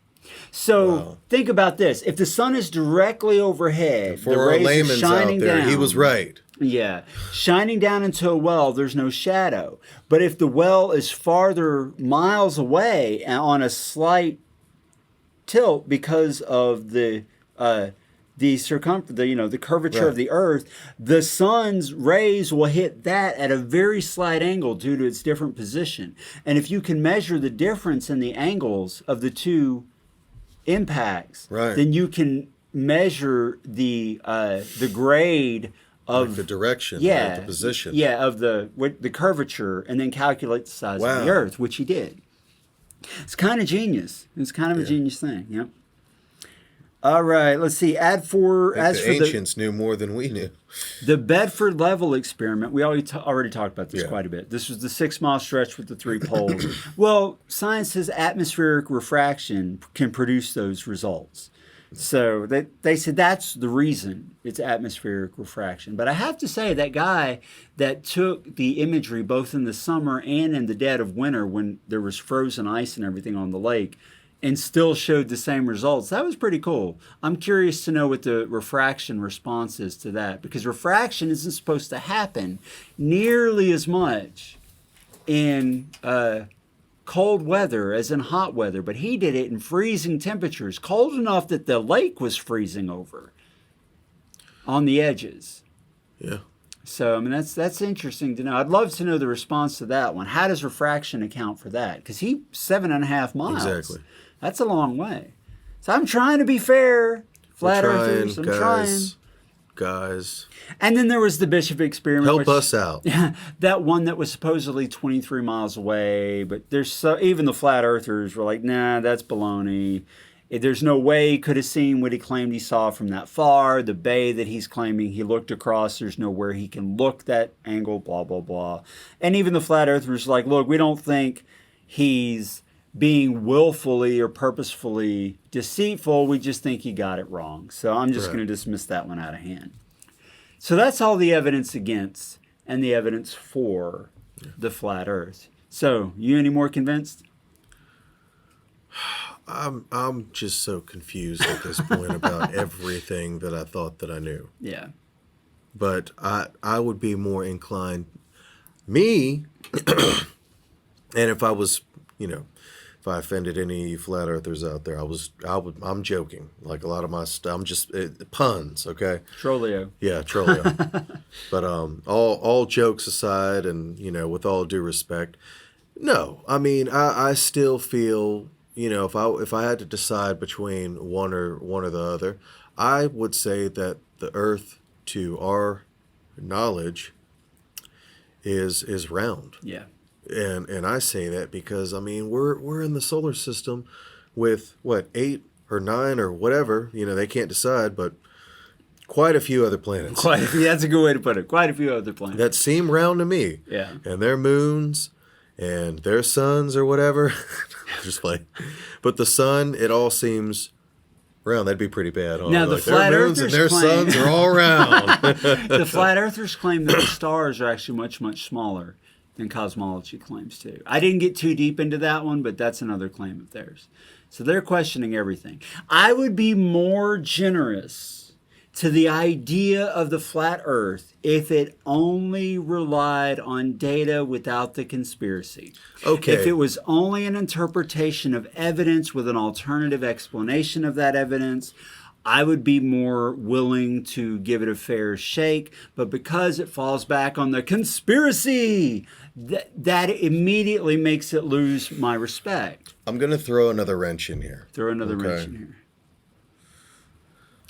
So think about this. If the sun is directly overhead, the rays are shining down. He was right. Yeah. Shining down into a well, there's no shadow. But if the well is farther miles away and on a slight tilt because of the circumference, the curvature of the Earth, the sun's rays will hit that at a very slight angle due to its different position. And if you can measure the difference in the angles of the two impacts, then you can measure the grade of the direction, the position, of the curvature, and then calculate the size of the Earth, which he did. It's kind of genius. It's kind of a genius thing. Yep. All right, let's see. The ancients knew more than we knew. The Bedford level experiment, we already talked about this quite a bit. This was the 6-mile stretch with the 3 poles. Well, science says atmospheric refraction can produce those results. So they said that's the reason it's atmospheric refraction. But I have to say, that guy that took the imagery both in the summer and in the dead of winter when there was frozen ice and everything on the lake and still showed the same results, that was pretty cool. I'm curious to know what the refraction response is to that, because refraction isn't supposed to happen nearly as much in cold weather as in hot weather, but he did it in freezing temperatures, cold enough that the lake was freezing over on the edges. Yeah. So, I mean, that's interesting to know. I'd love to know the response to that one. How does refraction account for that? Because 7.5 miles. Exactly. That's a long way. So I'm trying to be fair, flat earthers. I'm trying. Guys. And then there was the Bishop experiment. Help us out. That one that was supposedly 23 miles away, but even the flat earthers were like, nah, that's baloney. There's no way he could have seen what he claimed he saw from that far. The bay that he's claiming he looked across, there's nowhere he can look that angle, blah, blah, blah. And even the flat earthers are like, look, we don't think he's being willfully or purposefully deceitful. We just think he got it wrong. So I'm just going to dismiss that one out of hand. So that's all the evidence against and the evidence for the flat earth. So, you any more convinced? I'm just so confused at this point about everything that I thought that I knew. Yeah. But I would be more inclined, me, and if I was, if I offended any flat earthers out there, I'm joking. Like a lot of my stuff, I'm just puns, okay? Trollio. Yeah, Trollio. But all jokes aside, and with all due respect, no. I mean, I still feel, if I had to decide between one or the other, I would say that the Earth, to our knowledge, is round. Yeah. And I say that because we're in the solar system with 8 or 9 or whatever, they can't decide, but quite a few other planets. That's a good way to put it. Quite a few other planets. That seem round to me. Yeah. And their moons and their suns or whatever. Just like, but the sun, it all seems round. That'd be pretty bad. Huh? Now, the flat their moons earthers and their claim, suns are all round. The flat earthers claim that the stars are actually much, much smaller than cosmology claims too. I didn't get too deep into that one, but that's another claim of theirs. So they're questioning everything. I would be more generous to the idea of the flat earth if it only relied on data without the conspiracy. Okay. If it was only an interpretation of evidence with an alternative explanation of that evidence, I would be more willing to give it a fair shake. But because it falls back on the conspiracy, that immediately makes it lose my respect. I'm going to throw another wrench in here. Throw another wrench in here.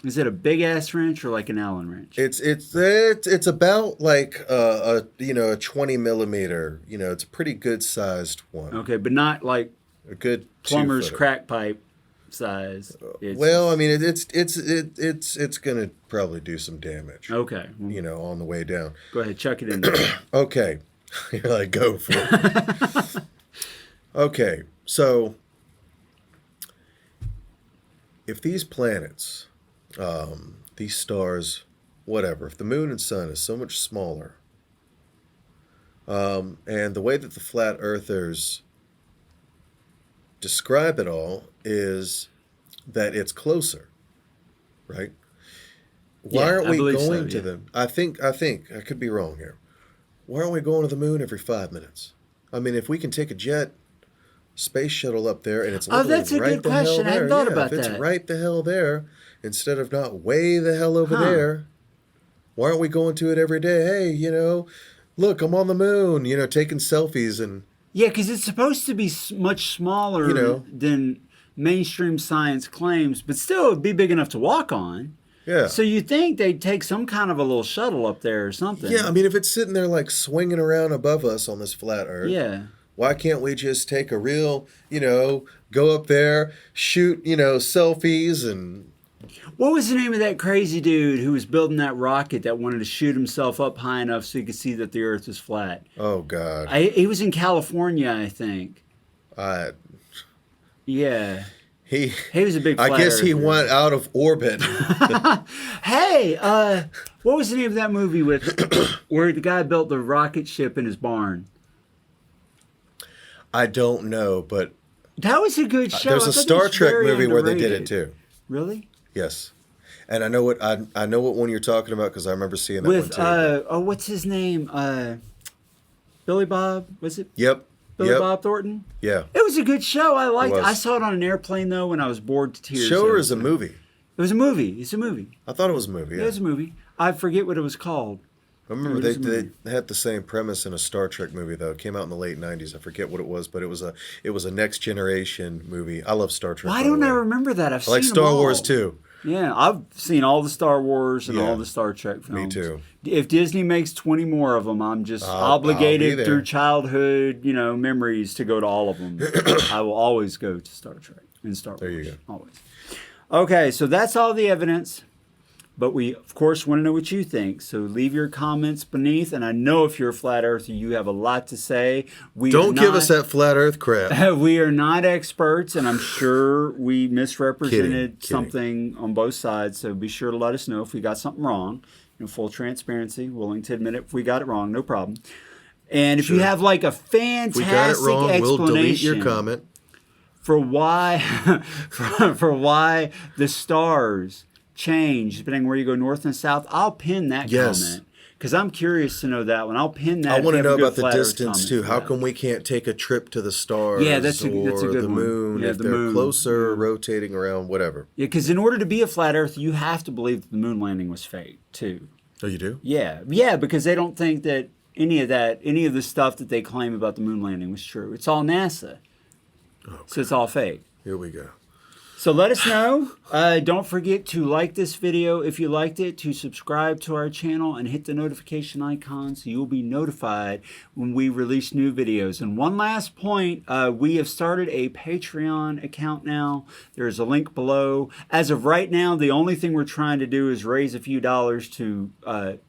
Is it a big ass wrench or like an Allen wrench? It's about like a 20 millimeter. It's a pretty good sized one. Okay, but not like a good plumber's crack pipe size. It's gonna probably do some damage. Okay, on the way down. Go ahead, chuck it in there. Okay, you're like, go for it. Okay, so if these planets, these stars, whatever, if the moon and sun is so much smaller, and the way that the flat earthers describe it all is that it's closer, right? Why aren't we going to them? I think I could be wrong here. Why aren't we going to the moon every 5 minutes? If we can take a space shuttle up there and it's literally that's a right good the question. hell there. I hadn't thought about if it's that. right the hell there, instead of not way the hell over there, why aren't we going to it every day? Hey, look, I'm on the moon, taking selfies and... Yeah, because it's supposed to be much smaller than mainstream science claims, but still it'd be big enough to walk on. Yeah. So you'd think they'd take some kind of a little shuttle up there or something. Yeah, if it's sitting there like swinging around above us on this flat Earth, why can't we just take a real, go up there, shoot, selfies and... What was the name of that crazy dude who was building that rocket that wanted to shoot himself up high enough so he could see that the Earth is flat? Oh, God. He was in California, I think. Yeah. He was a big flat I guess he earther. went out of orbit. Hey, what was the name of that movie where the guy built the rocket ship in his barn? I don't know, but... That was a good show. There's a Star Trek movie where they did it, too. Really? Yes. And I know what one you're talking about because I remember seeing that one too. What's his name? Billy Bob, was it? Yep. Billy Bob Thornton? Yeah. It was a good show. I liked it. I saw it on an airplane though when I was bored to tears. Show or is a movie? It was a movie. It's a movie. I thought it was a movie. Yeah. It was a movie. I forget what it was called. I remember they had the same premise in a Star Trek movie though. It came out in the late '90s. I forget what it was, but it was a next generation movie. I love Star Trek. Why don't I remember that? I like Star Wars too. Yeah, I've seen all the Star Wars and all the Star Trek films. Me too. If Disney makes 20 more of them, I'm just obligated through childhood, memories to go to all of them. I will always go to Star Trek. in Star Wars. There you go. Always. Okay, so that's all the evidence. But we, of course, want to know what you think. So leave your comments beneath. And I know if you're a flat earther, you have a lot to say. Don't give us that flat earth crap. We are not experts, and I'm sure we misrepresented Kidding. something on both sides. So be sure to let us know if we got something wrong. In full transparency, willing to admit it if we got it wrong, no problem. And if you have like a fantastic If we got it wrong, we'll delete your explanation comment. for why for why the stars change depending where you go north and south, I'll pin that comment because I'm curious to know that one. I'll pin that. I want to know about the flat earth distance comment too. for How that. come we can't take a trip to the stars? Yeah, that's a good the one. moon Yeah, if the they're moon. closer, rotating around, whatever. Yeah, because in order to be a flat earth, you have to believe that the moon landing was fake too. Oh, you do? Yeah, because they don't think that any of the stuff that they claim about the moon landing was true. It's all NASA, so it's all fake. Here we go. So let us know. Don't forget to like this video if you liked it, to subscribe to our channel, and hit the notification icon so you'll be notified when we release new videos. And one last point, we have started a Patreon account now. There's a link below. As of right now, the only thing we're trying to do is raise a few dollars to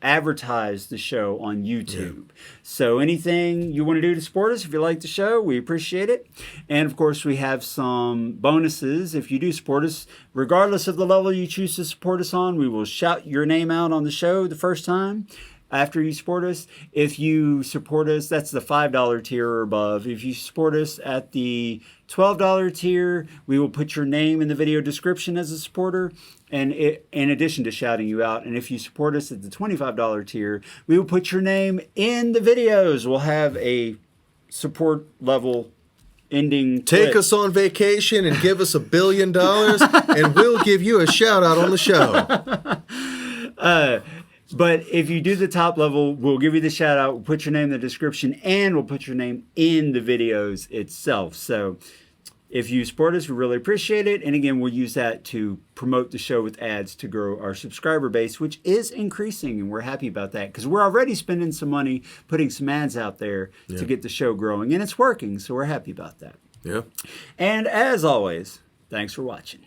advertise the show on YouTube. Yeah. So anything you want to do to support us, if you like the show, we appreciate it. And of course, we have some bonuses if you do support us. Regardless of the level you choose to support us on, we will shout your name out on the show the first time after you support us. If you support us, that's the $5 tier or above. If you support us at the $12 tier, we will put your name in the video description as a supporter, and in addition to shouting you out. And if you support us at the $25 tier, we will put your name in the videos. We'll have a support level ending. Take us on vacation and give us $1 billion, and we'll give you a shout out on the show. But if you do the top level, we'll give you the shout out, we'll put your name in the description, and we'll put your name in the videos itself. So if you support us, we really appreciate it. And again, we'll use that to promote the show with ads to grow our subscriber base, which is increasing, and we're happy about that because we're already spending some money putting some ads out there to get the show growing, and it's working, so we're happy about that. Yeah. And as always, thanks for watching.